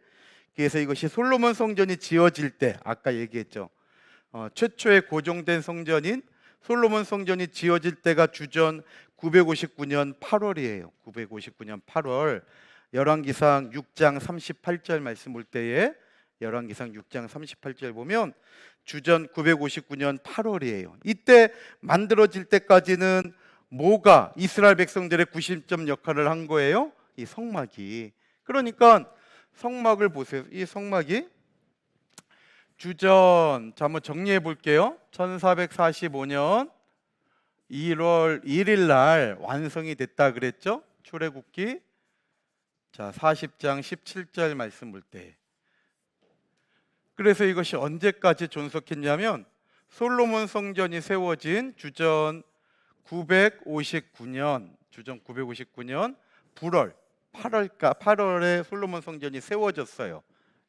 그래서 이것이 솔로몬 성전이 지어질 때, 아까 얘기했죠. 최초의 고정된 성전인 솔로몬 성전이 지어질 때가 주전 959년 8월이에요. 959년 8월. 열왕기상 6장 38절 말씀 볼 때에 열왕기상 6장 38절 보면 주전 959년 8월이에요. 이때 만들어질 때까지는 뭐가 이스라엘 백성들의 구심점 역할을 한 거예요? 이 성막이. 그러니까 성막을 보세요. 이 성막이 주전, 자 한번 정리해 볼게요. 1445년 1월 1일 날 완성이 됐다 그랬죠? 출애굽기 자 40장 17절 말씀 볼 때. 그래서 이것이 언제까지 존속했냐면 솔로몬 성전이 세워진 주전 959년 8월에 솔로몬 성전이 세워졌어요.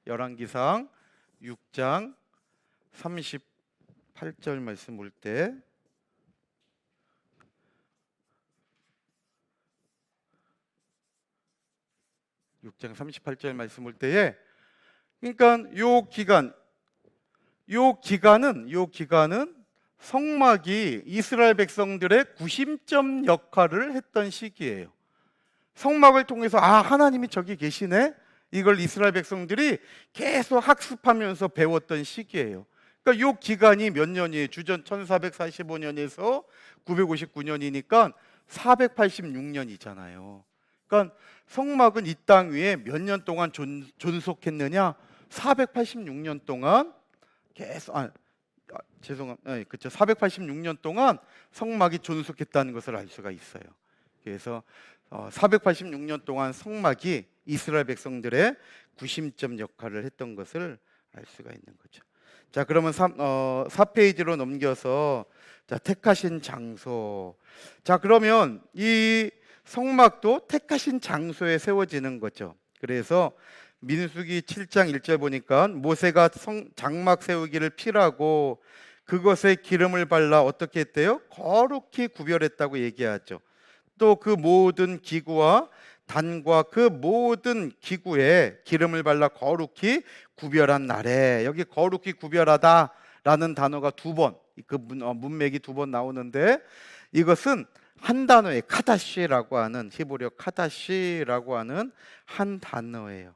열왕기상 6장 38절 말씀 볼 때, 그러니까 요 기간은 성막이 이스라엘 백성들의 구심점 역할을 했던 시기예요. 성막을 통해서 하나님이 저기 계시네, 이걸 이스라엘 백성들이 계속 학습하면서 배웠던 시기예요. 그러니까 요 기간이 몇 년이에요? 주전 1445년에서 959년이니까 486년이잖아요. 그러니까 성막은 이 땅 위에 몇 년 동안 존속했느냐? 486년 동안 계속 그렇죠. 486년 동안 성막이 존속했다는 것을 알 수가 있어요. 그래서 486년 동안 성막이 이스라엘 백성들의 구심점 역할을 했던 것을 알 수가 있는 거죠. 자, 그러면 4페이지로 넘겨서 자, 택하신 장소. 자, 그러면 이 성막도 택하신 장소에 세워지는 거죠. 그래서 민수기 7장 1절 보니까 모세가 장막 세우기를 필하고 그것에 기름을 발라 어떻게 했대요? 거룩히 구별했다고 얘기하죠. 또 그 모든 기구와 단과 그 모든 기구에 기름을 발라 거룩히 구별한 날에, 여기 거룩히 구별하다라는 단어가 두 번, 그 문맥이 두 번 나오는데 이것은 한 단어의 카다시라고 하는, 히브리어 카다시라고 하는 한 단어예요.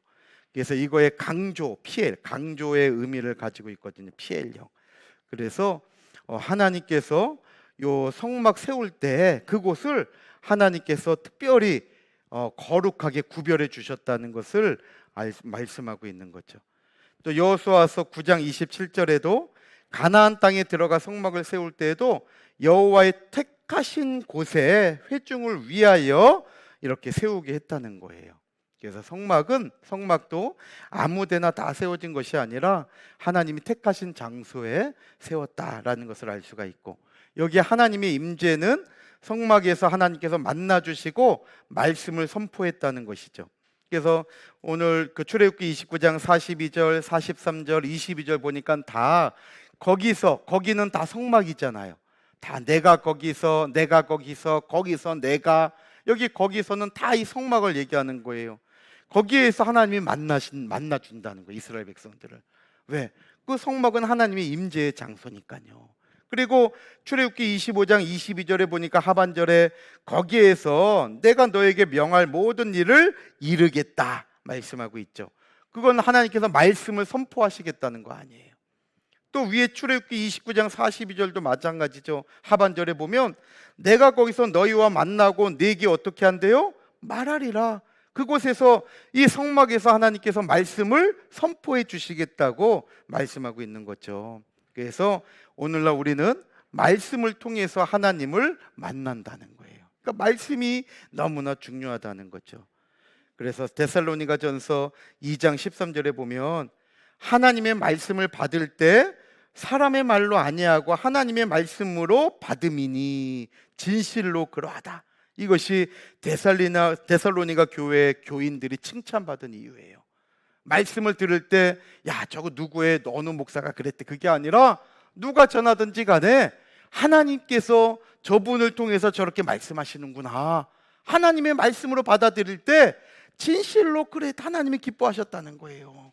그래서 이거의 강조의 의미를 가지고 있거든요. 피엘형. 그래서 하나님께서 요 성막 세울 때 그곳을 하나님께서 특별히 거룩하게 구별해 주셨다는 것을 말씀하고 있는 거죠. 또 여호수아서 9장 27절에도 가나안 땅에 들어가 성막을 세울 때에도 여호와의 택하신 곳에 회중을 위하여 이렇게 세우게 했다는 거예요. 그래서 성막도 아무데나 다 세워진 것이 아니라 하나님이 택하신 장소에 세웠다라는 것을 알 수가 있고, 여기 하나님의 임재는 성막에서 하나님께서 만나 주시고 말씀을 선포했다는 것이죠. 그래서 오늘 그 출애굽기 29장 42절, 43절, 22절 보니까 다 거기는 다 성막이잖아요. 다 내가 거기서 내가 여기 거기서는 다 이 성막을 얘기하는 거예요. 거기에서 하나님이 만나 준다는 거예요, 이스라엘 백성들을. 왜? 그 성막은 하나님의 임재의 장소니까요. 그리고 출애굽기 25장 22절에 보니까 하반절에 거기에서 내가 너에게 명할 모든 일을 이루겠다 말씀하고 있죠. 그건 하나님께서 말씀을 선포하시겠다는 거 아니에요. 또 위에 출애굽기 29장 42절도 마찬가지죠. 하반절에 보면 내가 거기서 너희와 만나고 네게 어떻게 한대요? 말하리라. 그곳에서 이 성막에서 하나님께서 말씀을 선포해 주시겠다고 말씀하고 있는 거죠. 그래서 오늘날 우리는 말씀을 통해서 하나님을 만난다는 거예요. 그러니까 말씀이 너무나 중요하다는 거죠. 그래서 데살로니가전서 2장 13절에 보면 하나님의 말씀을 받을 때 사람의 말로 아니하고 하나님의 말씀으로 받음이니 진실로 그러하다. 이것이 데살로니가 교회 교인들이 칭찬받은 이유예요. 말씀을 들을 때 야, 저거 누구의 어느 목사가 그랬대. 그게 아니라 누가 전하든지 간에 하나님께서 저분을 통해서 저렇게 말씀하시는구나. 하나님의 말씀으로 받아들일 때 진실로 그래 하나님이 기뻐하셨다는 거예요.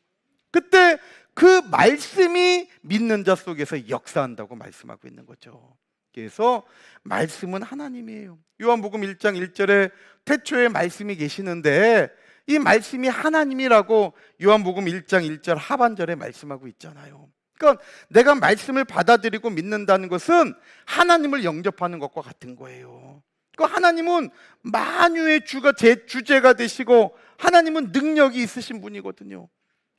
그때 그 말씀이 믿는 자 속에서 역사한다고 말씀하고 있는 거죠. 그래서 말씀은 하나님이에요. 요한복음 1장 1절에 태초에 말씀이 계시는데 이 말씀이 하나님이라고 요한복음 1장 1절 하반절에 말씀하고 있잖아요. 그러니까 내가 말씀을 받아들이고 믿는다는 것은 하나님을 영접하는 것과 같은 거예요. 그 하나님은 만유의 주제가 되시고 하나님은 능력이 있으신 분이거든요.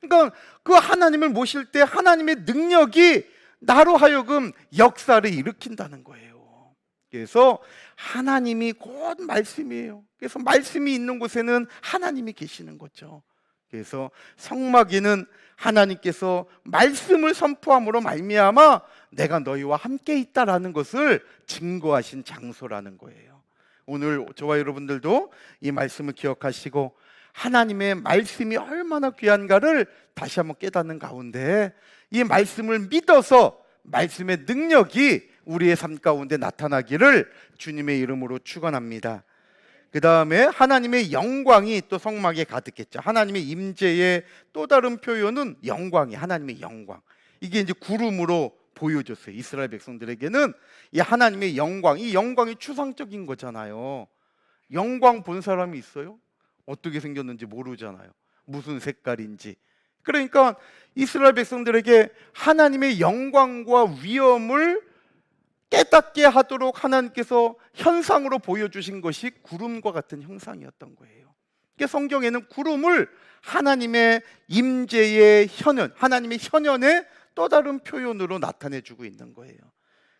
그러니까 그 하나님을 모실 때 하나님의 능력이 나로 하여금 역사를 일으킨다는 거예요. 그래서 하나님이 곧 말씀이에요. 그래서 말씀이 있는 곳에는 하나님이 계시는 거죠. 그래서 성막에는 하나님께서 말씀을 선포함으로 말미암아 내가 너희와 함께 있다라는 것을 증거하신 장소라는 거예요. 오늘 저와 여러분들도 이 말씀을 기억하시고 하나님의 말씀이 얼마나 귀한가를 다시 한번 깨닫는 가운데 이 말씀을 믿어서 말씀의 능력이 우리의 삶 가운데 나타나기를 주님의 이름으로 축원합니다. 그 다음에 하나님의 영광이 또 성막에 가득했죠. 하나님의 임재의 또 다른 표현은 영광이, 하나님의 영광. 이게 이제 구름으로 보여줬어요. 이스라엘 백성들에게는 이 하나님의 영광, 이 영광이 추상적인 거잖아요. 영광 본 사람이 있어요? 어떻게 생겼는지 모르잖아요. 무슨 색깔인지. 그러니까 이스라엘 백성들에게 하나님의 영광과 위엄을 깨닫게 하도록 하나님께서 현상으로 보여주신 것이 구름과 같은 형상이었던 거예요. 그러니까 성경에는 구름을 하나님의 임재의 현현, 하나님의 현현의 또 다른 표현으로 나타내주고 있는 거예요.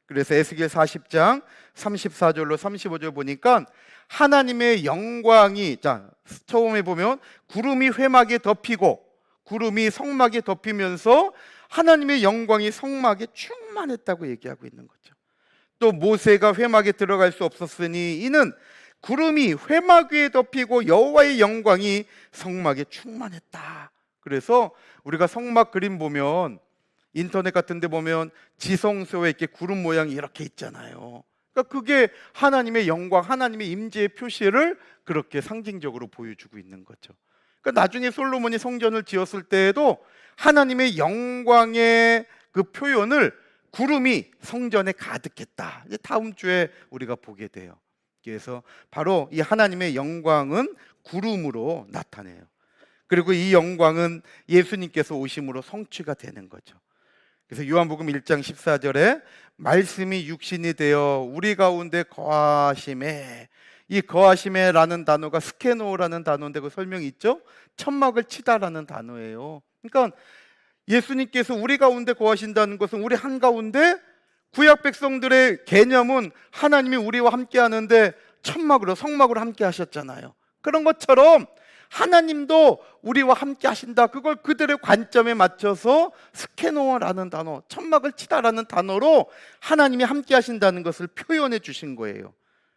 그래서 에스겔 40장 34절로 35절 보니까 하나님의 영광이, 자, 처음에 보면 구름이 회막에 덮이고 구름이 성막에 덮이면서 하나님의 영광이 성막에 충만했다고 얘기하고 있는 거죠. 또 모세가 회막에 들어갈 수 없었으니 이는 구름이 회막 위에 덮이고 여호와의 영광이 성막에 충만했다. 그래서 우리가 성막 그림 보면 인터넷 같은 데 보면 지성소에 이렇게 구름 모양이 이렇게 있잖아요. 그러니까 그게 하나님의 영광, 하나님의 임재의 표시를 그렇게 상징적으로 보여주고 있는 거죠. 그러니까 나중에 솔로몬이 성전을 지었을 때에도 하나님의 영광의 그 표현을 구름이 성전에 가득했다. 이제 다음 주에 우리가 보게 돼요. 그래서 바로 이 하나님의 영광은 구름으로 나타내요. 그리고 이 영광은 예수님께서 오심으로 성취가 되는 거죠. 그래서 요한복음 1장 14절에 말씀이 육신이 되어 우리 가운데 거하심에, 이 거하심에라는 단어가 스케노라는 단어인데 그 설명이 있죠. 천막을 치다라는 단어예요. 그러니까 예수님께서 우리 가운데 거하신다는 것은 우리 한가운데, 구약 백성들의 개념은 하나님이 우리와 함께 하는데 천막으로, 성막으로 함께 하셨잖아요. 그런 것처럼 하나님도 우리와 함께 하신다. 그걸 그들의 관점에 맞춰서 스케노라는 단어, 천막을 치다라는 단어로 하나님이 함께 하신다는 것을 표현해 주신 거예요.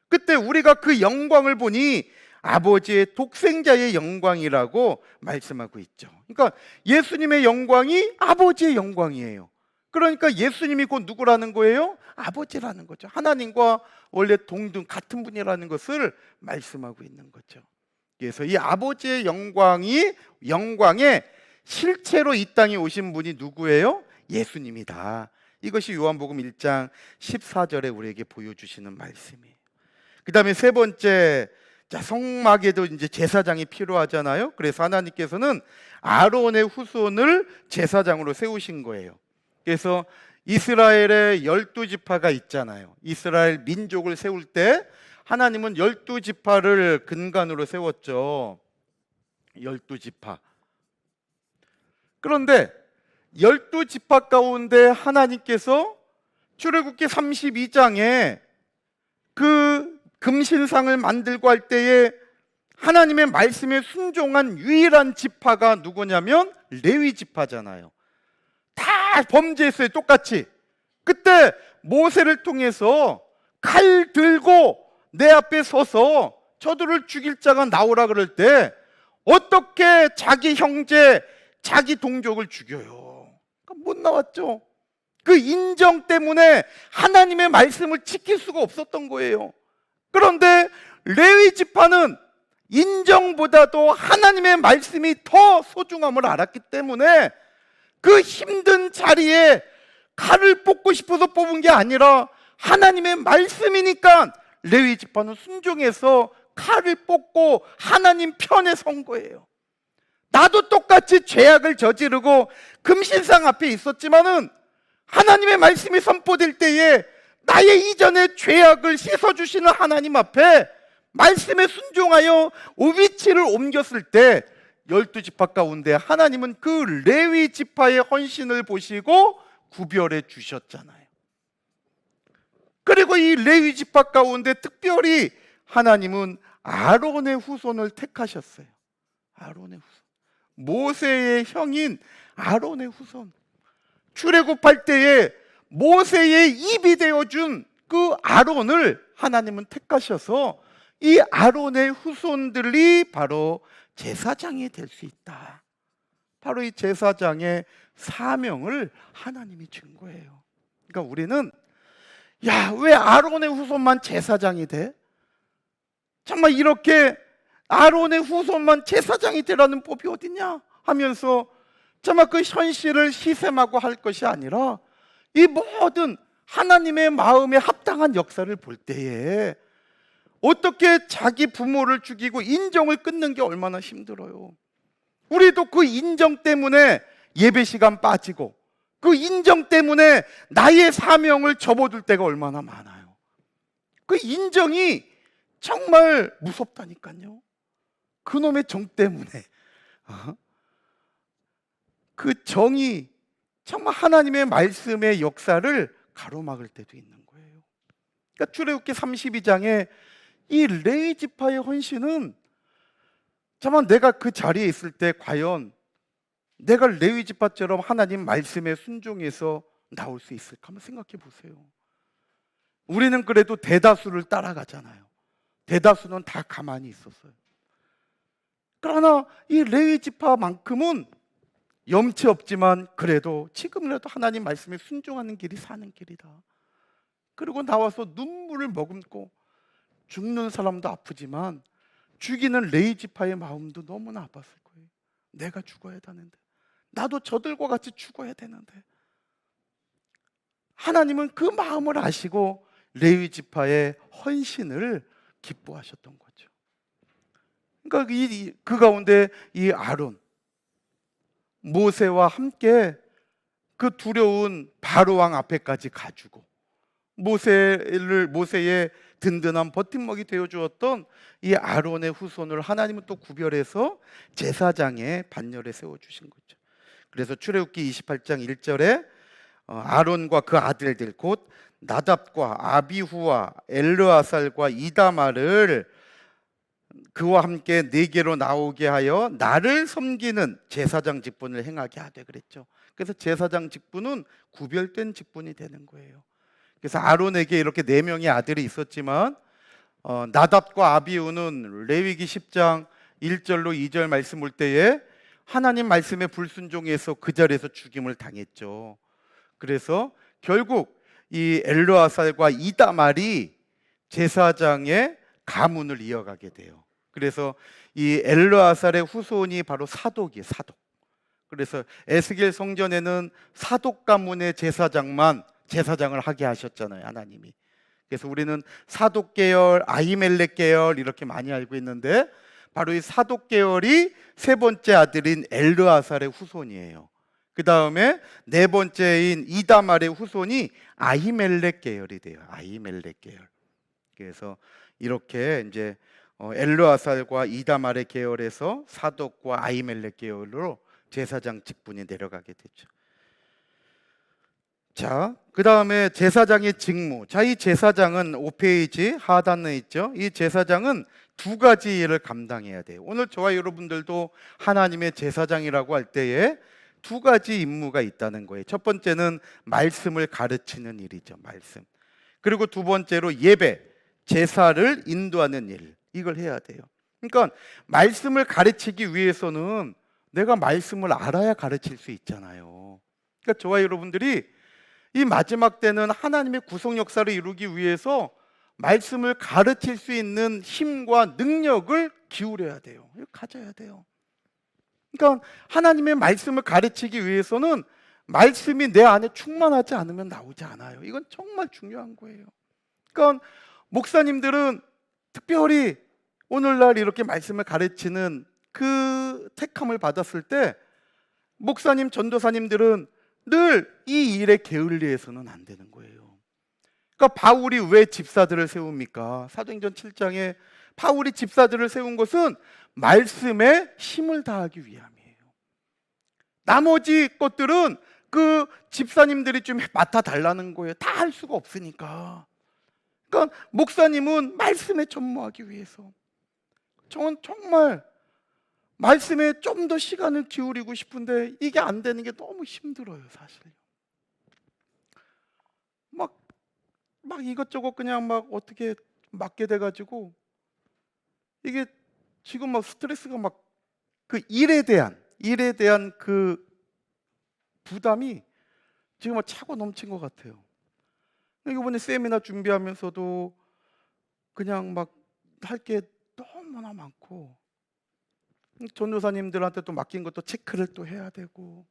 그때 우리가 그 영광을 보니 아버지의 독생자의 영광이라고 말씀하고 있죠. 그러니까 예수님의 영광이 아버지의 영광이에요. 그러니까 예수님이 곧 누구라는 거예요? 아버지라는 거죠. 하나님과 원래 동등 같은 분이라는 것을 말씀하고 있는 거죠. 그래서 이 아버지의 영광에 실체로 이 땅에 오신 분이 누구예요? 예수님이다. 이것이 요한복음 1장 14절에 우리에게 보여주시는 말씀이에요. 그 다음에 세 번째, 자, 성막에도 이제 제사장이 필요하잖아요. 그래서 하나님께서는 아론의 후손을 제사장으로 세우신 거예요. 그래서 이스라엘의 12지파가 있잖아요. 이스라엘 민족을 세울 때 하나님은 12지파를 근간으로 세웠죠. 12지파. 그런데 12지파 가운데 하나님께서 출애굽기 32장에 그 금신상을 만들고 할 때에 하나님의 말씀에 순종한 유일한 지파가 누구냐면 레위 지파잖아요. 다 범죄했어요, 똑같이. 그때 모세를 통해서 칼 들고 내 앞에 서서 저들을 죽일 자가 나오라 그럴 때 어떻게 자기 형제, 자기 동족을 죽여요? 못 나왔죠. 그 인정 때문에 하나님의 말씀을 지킬 수가 없었던 거예요. 그런데 레위 지파는 인정보다도 하나님의 말씀이 더 소중함을 알았기 때문에 그 힘든 자리에 칼을 뽑고 싶어서 뽑은 게 아니라 하나님의 말씀이니까 레위 지파는 순종해서 칼을 뽑고 하나님 편에 선 거예요. 나도 똑같이 죄악을 저지르고 금신상 앞에 있었지만은 하나님의 말씀이 선포될 때에 나의 이전의 죄악을 씻어주시는 하나님 앞에 말씀에 순종하여 위치를 옮겼을 때 12지파 가운데 하나님은 그 레위 지파의 헌신을 보시고 구별해 주셨잖아요. 그리고 이 레위 지파 가운데 특별히 하나님은 아론의 후손을 택하셨어요. 아론의 후손, 모세의 형인 아론의 후손. 출애굽할 때에 모세의 입이 되어준 그 아론을 하나님은 택하셔서 이 아론의 후손들이 바로 제사장이 될 수 있다. 바로 이 제사장의 사명을 하나님이 준 거예요. 그러니까 우리는 야, 왜 아론의 후손만 제사장이 돼? 정말 이렇게 아론의 후손만 제사장이 되라는 법이 어딨냐 하면서 정말 그 현실을 희생하고 할 것이 아니라 이 모든 하나님의 마음에 합당한 역사를 볼 때에 어떻게 자기 부모를 죽이고 인정을 끊는 게 얼마나 힘들어요. 우리도 그 인정 때문에 예배 시간 빠지고 그 인정 때문에 나의 사명을 접어둘 때가 얼마나 많아요. 그 인정이 정말 무섭다니까요. 그놈의 정 때문에 그 정이 정말 하나님의 말씀의 역사를 가로막을 때도 있는 거예요. 그러니까 출애굽기 32장에 이 레위 지파의 헌신은 정말 내가 그 자리에 있을 때 과연 내가 레위 지파처럼 하나님 말씀에 순종해서 나올 수 있을까 한번 생각해 보세요. 우리는 그래도 대다수를 따라가잖아요. 대다수는 다 가만히 있었어요. 그러나 이 레위 지파만큼은 염치 없지만 그래도 지금이라도 하나님 말씀에 순종하는 길이 사는 길이다. 그리고 나와서 눈물을 머금고 죽는 사람도 아프지만 죽이는 레위 지파의 마음도 너무나 아팠을 거예요. 내가 죽어야 되는데, 나도 저들과 같이 죽어야 되는데. 하나님은 그 마음을 아시고 레위 지파의 헌신을 기뻐하셨던 거죠. 그러니까 그 가운데 이 아론, 모세와 함께 그 두려운 바로 왕 앞에까지 가주고 모세의 든든한 버팀목이 되어 주었던 이 아론의 후손을 하나님은 또 구별해서 제사장의 반열에 세워 주신 거죠. 그래서 출애굽기 28장 1절에 아론과 그 아들들 곧 나답과 아비후와 엘르아살과 이다말을 그와 함께 네게로 나오게 하여 나를 섬기는 제사장 직분을 행하게 하되 그랬죠. 그래서 제사장 직분은 구별된 직분이 되는 거예요. 그래서 아론에게 이렇게 4명의 아들이 있었지만 나답과 아비후는 레위기 10장 1절로 2절 말씀 볼 때에 하나님 말씀에 불순종해서 그 자리에서 죽임을 당했죠. 그래서 결국 이 엘르아살과 이다말이 제사장의 가문을 이어가게 돼요. 그래서 이 엘르아살의 후손이 바로 사독이에요. 사독. 그래서 에스겔 성전에는 사독 가문의 제사장만 제사장을 하게 하셨잖아요, 하나님이. 그래서 우리는 사독 계열, 아히멜렉 계열 이렇게 많이 알고 있는데 바로 이 사독 계열이 세 번째 아들인 엘르아살의 후손이에요. 그 다음에 네 번째인 이다말의 후손이 아히멜렉 계열이 돼요. 아히멜렉 계열. 그래서 이렇게 이제 엘르아살과 이다말의 계열에서 사독과 아히멜렉 계열로 제사장 직분이 내려가게 되죠. 자, 그 다음에 제사장의 직무. 자, 이 제사장은 5페이지 하단에 있죠. 이 제사장은 두 가지 일을 감당해야 돼요. 오늘 저와 여러분들도 하나님의 제사장이라고 할 때에 두 가지 임무가 있다는 거예요. 첫 번째는 말씀을 가르치는 일이죠. 말씀. 그리고 두 번째로 예배, 제사를 인도하는 일. 이걸 해야 돼요. 그러니까 말씀을 가르치기 위해서는 내가 말씀을 알아야 가르칠 수 있잖아요. 그러니까 저와 여러분들이 이 마지막 때는 하나님의 구속 역사를 이루기 위해서 말씀을 가르칠 수 있는 힘과 능력을 기울여야 돼요. 가져야 돼요. 그러니까 하나님의 말씀을 가르치기 위해서는 말씀이 내 안에 충만하지 않으면 나오지 않아요. 이건 정말 중요한 거예요. 그러니까 목사님들은 특별히 오늘날 이렇게 말씀을 가르치는 그 택함을 받았을 때 목사님, 전도사님들은 늘 이 일에 게을리해서는 안 되는 거예요. 그러니까 바울이 왜 집사들을 세웁니까? 사도행전 7장에 바울이 집사들을 세운 것은 말씀에 힘을 다하기 위함이에요. 나머지 것들은 그 집사님들이 좀 맡아달라는 거예요. 다 할 수가 없으니까. 그러니까 목사님은 말씀에 전무하기 위해서. 저는 정말 말씀에 좀 더 시간을 기울이고 싶은데 이게 안 되는 게 너무 힘들어요, 사실. 막 이것저것 그냥 막 어떻게 맡게 돼가지고 이게 지금 막 스트레스가 막 그 일에 대한 그 부담이 지금 막 차고 넘친 것 같아요. 이번에 세미나 준비하면서도 그냥 막 할 게 너무나 많고 전도사님들한테 또 맡긴 것도 체크를 또 해야 되고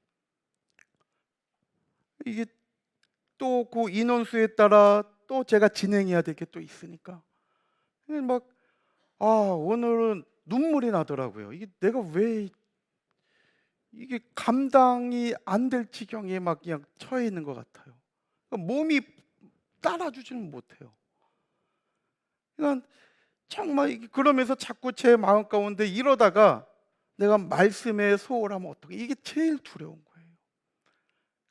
이게 또 그 인원수에 따라 또 제가 진행해야 될 게 또 있으니까 막 오늘은 눈물이 나더라고요. 이게 내가 왜 이게 감당이 안 될 지경에 막 그냥 처해 있는 것 같아요. 그러니까 몸이 따라주지는 못해요. 그러니까 정말 그러면서 자꾸 제 마음 가운데 이러다가 내가 말씀에 소홀하면 어떡해? 이게 제일 두려운 거예요.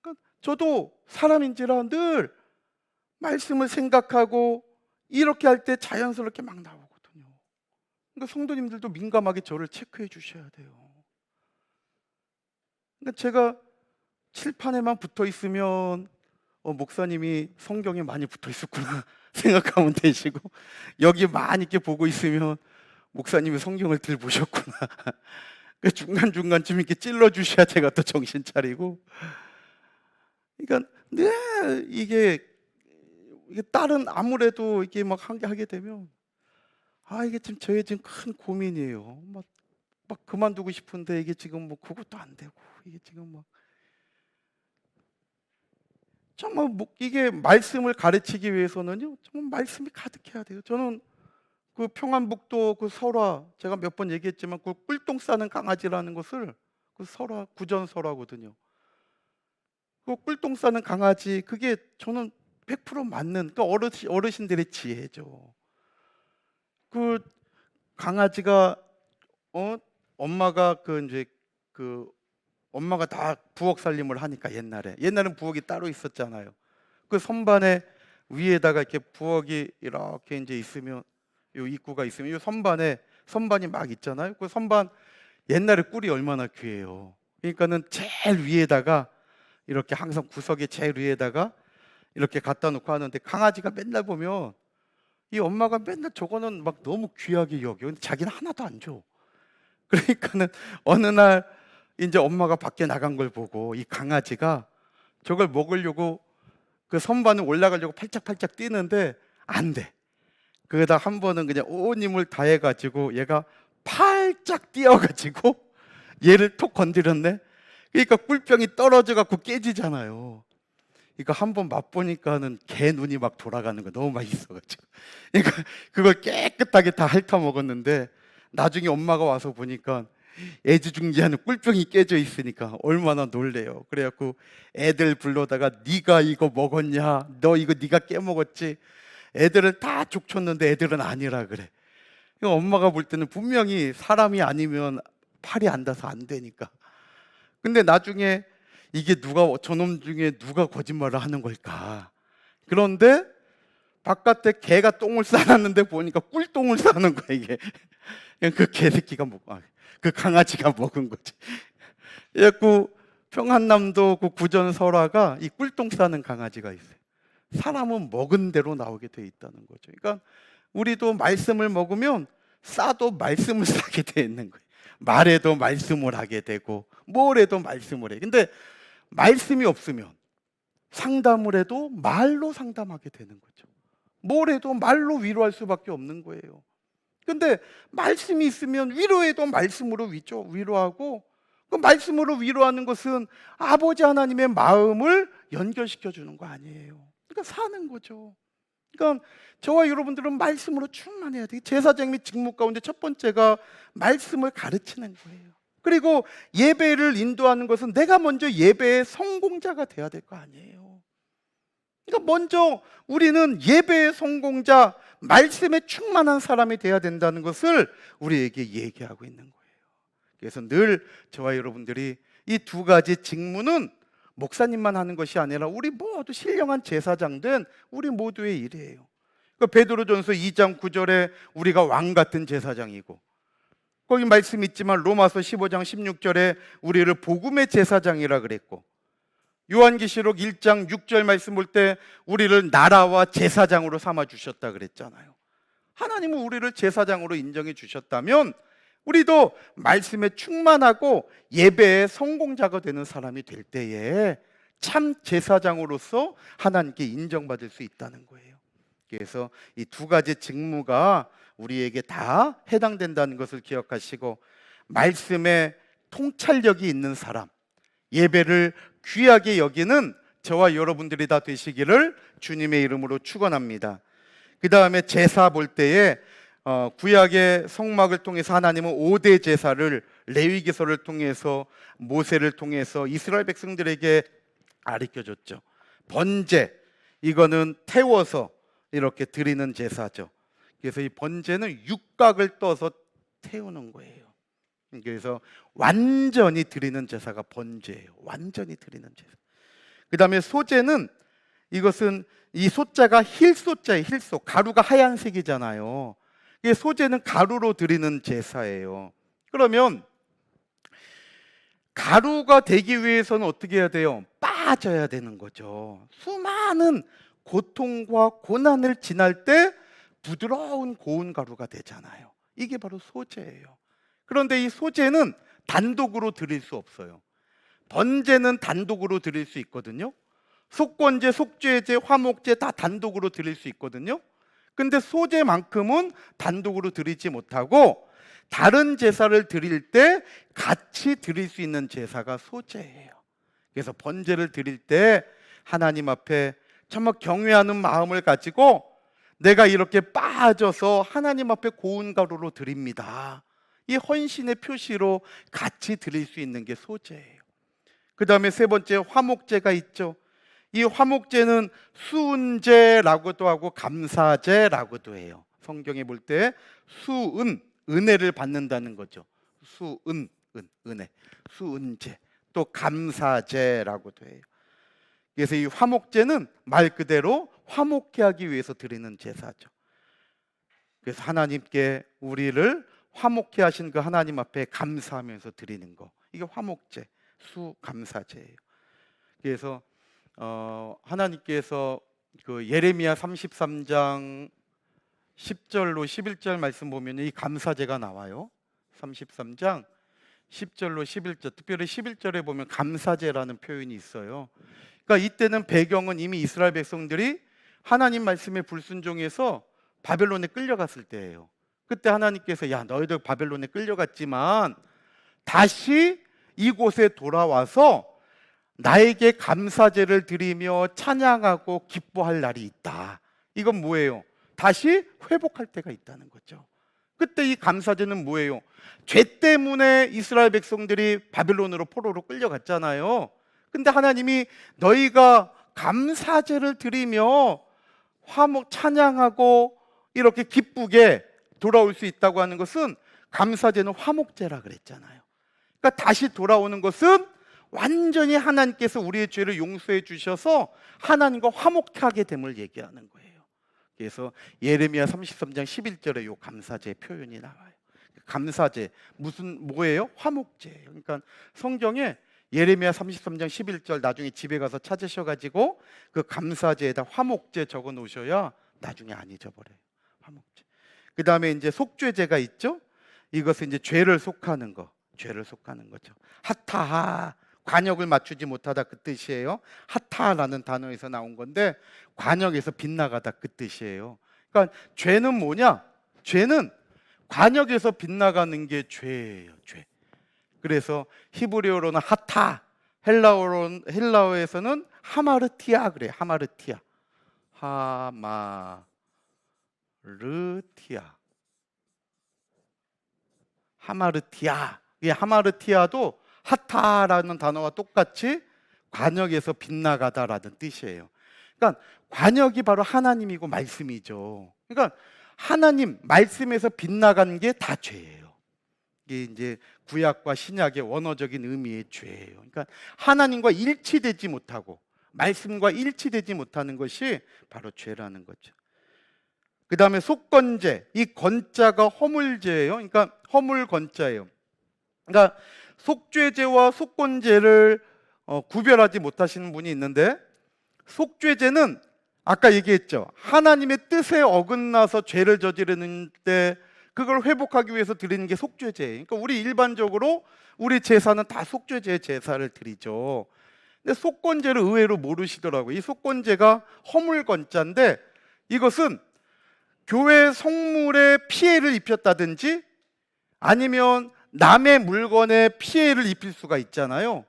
그러니까 저도 사람인지라 늘 말씀을 생각하고 이렇게 할 때 자연스럽게 막 나오거든요. 그러니까 성도님들도 민감하게 저를 체크해 주셔야 돼요. 그러니까 제가 칠판에만 붙어 있으면 목사님이 성경에 많이 붙어 있었구나 생각하면 되시고 여기 많이 이렇게 보고 있으면 목사님이 성경을 들 보셨구나. 중간중간 좀 이렇게 찔러 주셔야 제가 또 정신 차리고. 그러니까 늘 이게 딸은 아무래도 이게 막 하게 되면 이게 지금 저의 지금 큰 고민이에요. 막 그만두고 싶은데 이게 지금 뭐 그것도 안 되고 이게 지금 막 정말 이게 말씀을 가르치기 위해서는요 정말 말씀이 가득해야 돼요. 저는 그 평안북도 그 설화 제가 몇 번 얘기했지만 그 꿀똥 싸는 강아지라는 것을 그 설화 구전설화거든요. 그 꿀똥 싸는 강아지 그게 저는 100% 맞는 그 어르신들의 지혜죠. 그 강아지가 엄마가 엄마가 다 부엌 살림을 하니까 옛날엔 부엌이 따로 있었잖아요. 그 선반에 위에다가 이렇게 부엌이 이렇게 이제 있으면 요 입구가 있으면 요 선반이 막 있잖아요. 그 선반 옛날에 꿀이 얼마나 귀해요. 그러니까는 제일 위에다가 이렇게 항상 구석에 제일 위에다가 이렇게 갖다 놓고 하는데 강아지가 맨날 보면 이 엄마가 맨날 저거는 막 너무 귀하게 여겨. 근데 자기는 하나도 안 줘. 그러니까는 어느 날 이제 엄마가 밖에 나간 걸 보고 이 강아지가 저걸 먹으려고 그 선반을 올라가려고 팔짝팔짝 뛰는데 안 돼. 그러다 한 번은 그냥 온 힘을 다해가지고 얘가 팔짝 뛰어가지고 얘를 톡 건드렸네. 그러니까 꿀병이 떨어져 갖고 깨지잖아요. 그러니까 한번 맛보니까는 개 눈이 막 돌아가는 거 너무 맛있어가지고, 그러니까 그걸 깨끗하게 다 핥아 먹었는데 나중에 엄마가 와서 보니까 애지중지하는 꿀병이 깨져 있으니까 얼마나 놀래요. 그래갖고 애들 불러다가 네가 이거 먹었냐? 너 이거 네가 깨먹었지? 애들은 다 족쳤는데 애들은 아니라 그래. 그러니까 엄마가 볼 때는 분명히 사람이 아니면 팔이 안 닿아서 안 되니까. 근데 나중에 이게 저놈 중에 누가 거짓말을 하는 걸까? 그런데 바깥에 개가 똥을 싸놨는데 보니까 꿀똥을 싸는 거야, 이게. 그 개새끼가 그 강아지가 먹은 거지. 그래갖고 평안남도 그 구전 설화가 이 꿀똥 싸는 강아지가 있어요. 사람은 먹은 대로 나오게 돼 있다는 거죠. 그러니까 우리도 말씀을 먹으면 싸도 말씀을 싸게 돼 있는 거예요. 말해도 말씀을 하게 되고 뭘 해도 말씀을 해. 근데 말씀이 없으면 상담을 해도 말로 상담하게 되는 거죠. 뭘 해도 말로 위로할 수밖에 없는 거예요. 근데 말씀이 있으면 위로해도 말씀으로 위로하고, 그 말씀으로 위로하는 것은 아버지 하나님의 마음을 연결시켜 주는 거 아니에요. 그러니까 사는 거죠. 그러니까 저와 여러분들은 말씀으로 충만해야 돼요. 제사장 및 직무 가운데 첫 번째가 말씀을 가르치는 거예요. 그리고 예배를 인도하는 것은 내가 먼저 예배의 성공자가 돼야 될 거 아니에요. 그러니까 먼저 우리는 예배의 성공자, 말씀에 충만한 사람이 돼야 된다는 것을 우리에게 얘기하고 있는 거예요. 그래서 늘 저와 여러분들이 이 두 가지 직무는 목사님만 하는 것이 아니라 우리 모두 신령한 제사장된 우리 모두의 일이에요. 그러니까 베드로전서 2장 9절에 우리가 왕 같은 제사장이고, 거기 말씀 있지만 로마서 15장 16절에 우리를 복음의 제사장이라 그랬고, 요한계시록 1장 6절 말씀 볼 때 우리를 나라와 제사장으로 삼아 주셨다 그랬잖아요. 하나님은 우리를 제사장으로 인정해 주셨다면 우리도 말씀에 충만하고 예배의 성공자가 되는 사람이 될 때에 참 제사장으로서 하나님께 인정받을 수 있다는 거예요. 그래서 이 두 가지 직무가 우리에게 다 해당된다는 것을 기억하시고, 말씀에 통찰력이 있는 사람, 예배를 귀하게 여기는 저와 여러분들이 다 되시기를 주님의 이름으로 축원합니다. 그 다음에 제사 볼 때에 구약의 성막을 통해서 하나님은 5대 제사를 레위기서를 통해서, 모세를 통해서 이스라엘 백성들에게 가르쳐줬죠. 번제, 이거는 태워서 이렇게 드리는 제사죠. 그래서 이 번제는 육각을 떠서 태우는 거예요. 그래서 완전히 드리는 제사가 번제예요. 완전히 드리는 제사. 그 다음에 소제는, 이것은 이 소자가 힐소자예요. 힐소, 가루가 하얀색이잖아요. 이게 소제는 가루로 드리는 제사예요. 그러면 가루가 되기 위해서는 어떻게 해야 돼요? 빠져야 되는 거죠. 수많은 고통과 고난을 지날 때 부드러운 고운 가루가 되잖아요. 이게 바로 소제예요. 그런데 이 소제는 단독으로 드릴 수 없어요. 번제는 단독으로 드릴 수 있거든요. 속건제, 속죄제, 화목제 다 단독으로 드릴 수 있거든요. 근데 소제만큼은 단독으로 드리지 못하고 다른 제사를 드릴 때 같이 드릴 수 있는 제사가 소제예요. 그래서 번제를 드릴 때 하나님 앞에 정말 경외하는 마음을 가지고 내가 이렇게 빠져서 하나님 앞에 고운 가루로 드립니다, 이 헌신의 표시로 같이 드릴 수 있는 게 소제예요. 그 다음에 세 번째 화목제가 있죠. 이 화목제는 수은제라고도 하고 감사제라고도 해요. 성경에 볼 때 수은, 은혜를 받는다는 거죠. 수은, 은혜, 수은제, 또 감사제라고도 해요. 그래서 이 화목제는 말 그대로 화목케 하기 위해서 드리는 제사죠. 그래서 하나님께 우리를 화목케 하신 그 하나님 앞에 감사하면서 드리는 거, 이게 화목제, 수감사제예요. 그래서 하나님께서 그 예레미야 33장 10절로 11절 말씀 보면 이 감사제가 나와요. 33장 10절로 11절, 특별히 11절에 보면 감사제라는 표현이 있어요. 그러니까 이때는 배경은 이미 이스라엘 백성들이 하나님 말씀에 불순종해서 바벨론에 끌려갔을 때예요. 그때 하나님께서 야, 너희들 바벨론에 끌려갔지만 다시 이곳에 돌아와서 나에게 감사제를 드리며 찬양하고 기뻐할 날이 있다. 이건 뭐예요? 다시 회복할 때가 있다는 거죠. 그때 이 감사제는 뭐예요? 죄 때문에 이스라엘 백성들이 바벨론으로 포로로 끌려갔잖아요. 근데 하나님이 너희가 감사제를 드리며 화목 찬양하고 이렇게 기쁘게 돌아올 수 있다고 하는 것은, 감사제는 화목제라 그랬잖아요. 그러니까 다시 돌아오는 것은 완전히 하나님께서 우리의 죄를 용서해 주셔서 하나님과 화목하게 됨을 얘기하는 거예요. 그래서 예레미야 33장 11절에 요 감사제 표현이 나와요. 감사제 뭐예요? 화목제예요. 그러니까 성경에 예레미야 33장 11절 나중에 집에 가서 찾으셔가지고 그 감사제에다 화목제 적어 놓으셔야 나중에 안 잊어버려요. 화목제. 그 다음에 이제 속죄제가 있죠. 이것은 이제 죄를 속하는 거, 죄를 속하는 거죠. 하타하, 관역을 맞추지 못하다 그 뜻이에요. 하타라는 단어에서 나온 건데 관역에서 빗나가다 그 뜻이에요. 그러니까 죄는 뭐냐? 죄는 관역에서 빗나가는 게 죄예요. 죄. 그래서 히브리어로는 하타, 헬라어에서는 하마르티아 그래. 하마르티아. 하마르티아. 이 하마르티아도 하타라는 단어와 똑같이 관역에서 빗나가다라는 뜻이에요. 그러니까 관역이 바로 하나님이고 말씀이죠. 그러니까 하나님 말씀에서 빗나간 게 다 죄예요. 이게 이제 구약과 신약의 원어적인 의미의 죄예요. 그러니까 하나님과 일치되지 못하고 말씀과 일치되지 못하는 것이 바로 죄라는 거죠. 그 다음에 속건제, 이 건자가 허물제예요. 그러니까 허물건자예요. 그러니까 속죄제와 속건제를 구별하지 못하시는 분이 있는데, 속죄제는 아까 얘기했죠. 하나님의 뜻에 어긋나서 죄를 저지르는 때 그걸 회복하기 위해서 드리는 게 속죄제예요. 그러니까 우리 일반적으로 우리 제사는 다 속죄제 제사를 드리죠. 근데 속건제를 의외로 모르시더라고요. 이 속건제가 허물건자인데, 이것은 교회 성물에 피해를 입혔다든지 아니면 남의 물건에 피해를 입힐 수가 있잖아요.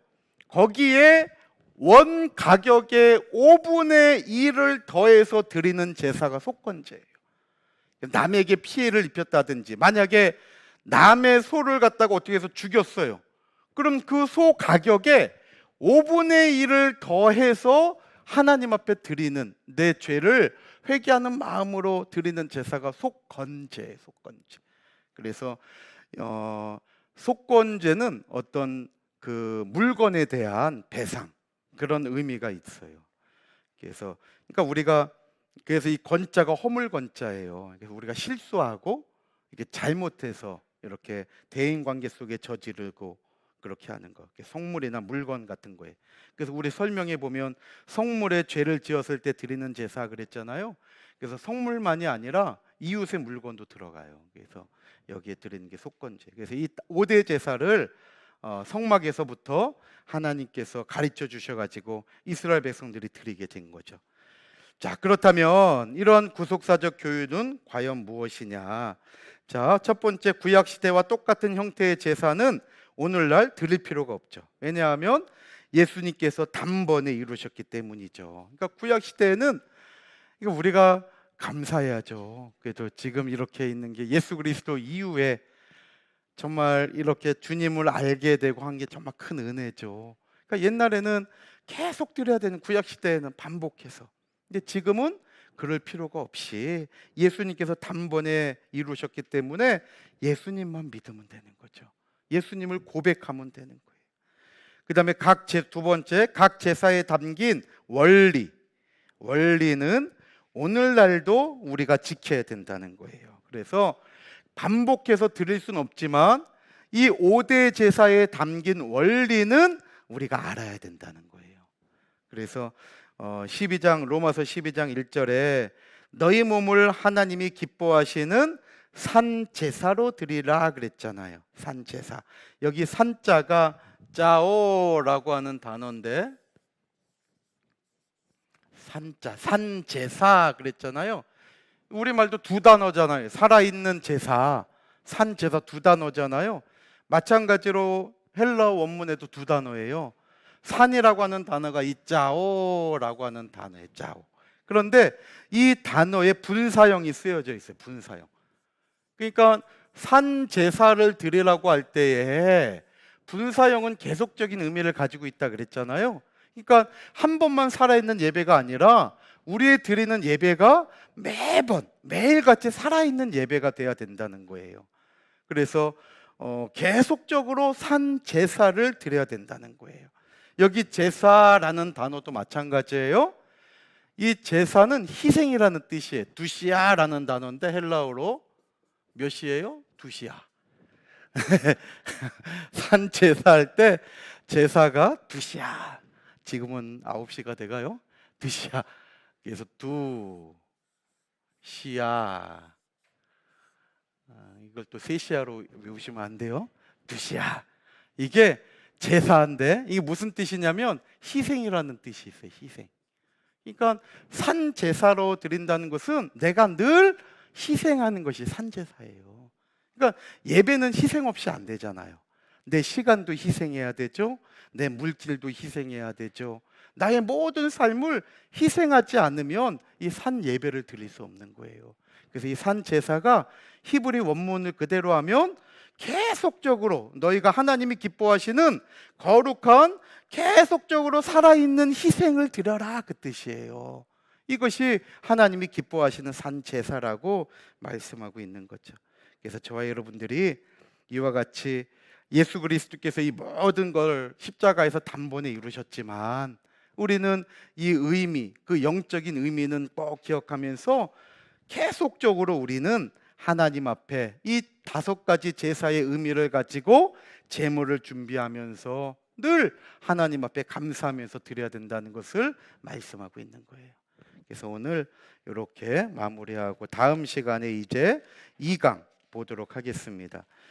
거기에 원 가격의 5분의 1을 더해서 드리는 제사가 속건제예요. 남에게 피해를 입혔다든지, 만약에 남의 소를 갖다가 어떻게 해서 죽였어요. 그럼 그 소 가격에 5분의 1을 더해서 하나님 앞에 드리는, 내 죄를 회개하는 마음으로 드리는 제사가 속건제예요. 속건제. 그래서 속건제는 어떤 그 물건에 대한 배상, 그런 의미가 있어요. 그래서 그러니까 그래서 이 건자가 허물건자예요. 그래서 우리가 실수하고 이게 잘못해서 이렇게 대인 관계 속에 저지르고 그렇게 하는 거, 성물이나 물건 같은 거에. 그래서 우리 설명해 보면 성물에 죄를 지었을 때 드리는 제사 그랬잖아요. 그래서 성물만이 아니라 이웃의 물건도 들어가요. 그래서 여기에 드리는 게 속건제. 그래서 이 5대 제사를 성막에서부터 하나님께서 가르쳐 주셔가지고 이스라엘 백성들이 드리게 된 거죠. 자, 그렇다면 이런 구속사적 교훈은 과연 무엇이냐? 자, 첫 번째, 구약 시대와 똑같은 형태의 제사는 오늘날 드릴 필요가 없죠. 왜냐하면 예수님께서 단번에 이루셨기 때문이죠. 그러니까 구약 시대에는 이거 우리가 감사해야죠. 그래도 지금 이렇게 있는 게 예수 그리스도 이후에 정말 이렇게 주님을 알게 되고 한 게 정말 큰 은혜죠. 그러니까 옛날에는 계속 드려야 되는, 구약 시대에는 반복해서. 근데 지금은 그럴 필요가 없이 예수님께서 단번에 이루셨기 때문에 예수님만 믿으면 되는 거죠. 예수님을 고백하면 되는 거예요. 그 다음에 두 번째, 각 제사에 담긴 원리는 오늘날도 우리가 지켜야 된다는 거예요. 그래서 반복해서 드릴 수는 없지만 이 5대 제사에 담긴 원리는 우리가 알아야 된다는 거예요. 그래서 로마서 12장 1절에 너희 몸을 하나님이 기뻐하시는 산제사로 드리라 그랬잖아요. 산제사. 여기 산자가 짜오라고 하는 단어인데, 산제사 그랬잖아요. 우리말도 두 단어잖아요. 살아있는 제사, 산제사 두 단어잖아요. 마찬가지로 헬라어 원문에도 두 단어예요. 산이라고 하는 단어가 이 짜오라고 하는 단어예요. 짜오. 그런데 이 단어에 분사형이 쓰여져 있어요. 분사형. 그러니까 산 제사를 드리라고 할 때에 분사형은 계속적인 의미를 가지고 있다 그랬잖아요. 그러니까 한 번만 살아있는 예배가 아니라 우리의 드리는 예배가 매번 매일같이 살아있는 예배가 돼야 된다는 거예요. 그래서 계속적으로 산 제사를 드려야 된다는 거예요. 여기 제사라는 단어도 마찬가지예요. 이 제사는 희생이라는 뜻이에요. 두시아라는 단어인데 헬라어로 몇 시예요? 두시아. 산 제사할 때 제사가 두시아. 지금은 9시가 돼가요. 두시아. 그래서 두시아. 이걸 또 세시아로 외우시면 안 돼요. 두시아. 이게 제사인데 이게 무슨 뜻이냐면 희생이라는 뜻이 있어요. 희생. 그러니까 산 제사로 드린다는 것은 내가 늘 희생하는 것이 산 제사예요. 그러니까 예배는 희생 없이 안 되잖아요. 내 시간도 희생해야 되죠. 내 물질도 희생해야 되죠. 나의 모든 삶을 희생하지 않으면 이 산 예배를 드릴 수 없는 거예요. 그래서 이 산 제사가 히브리 원문을 그대로 하면 계속적으로 너희가 하나님이 기뻐하시는 거룩한 계속적으로 살아있는 희생을 드려라 그 뜻이에요. 이것이 하나님이 기뻐하시는 산 제사라고 말씀하고 있는 거죠. 그래서 저와 여러분들이 이와 같이 예수 그리스도께서 이 모든 걸 십자가에서 단번에 이루셨지만 우리는 이 의미, 그 영적인 의미는 꼭 기억하면서 계속적으로 우리는 하나님 앞에 이 5가지 제사의 의미를 가지고 제물을 준비하면서 늘 하나님 앞에 감사하면서 드려야 된다는 것을 말씀하고 있는 거예요. 그래서 오늘 이렇게 마무리하고 다음 시간에 이제 2강 보도록 하겠습니다.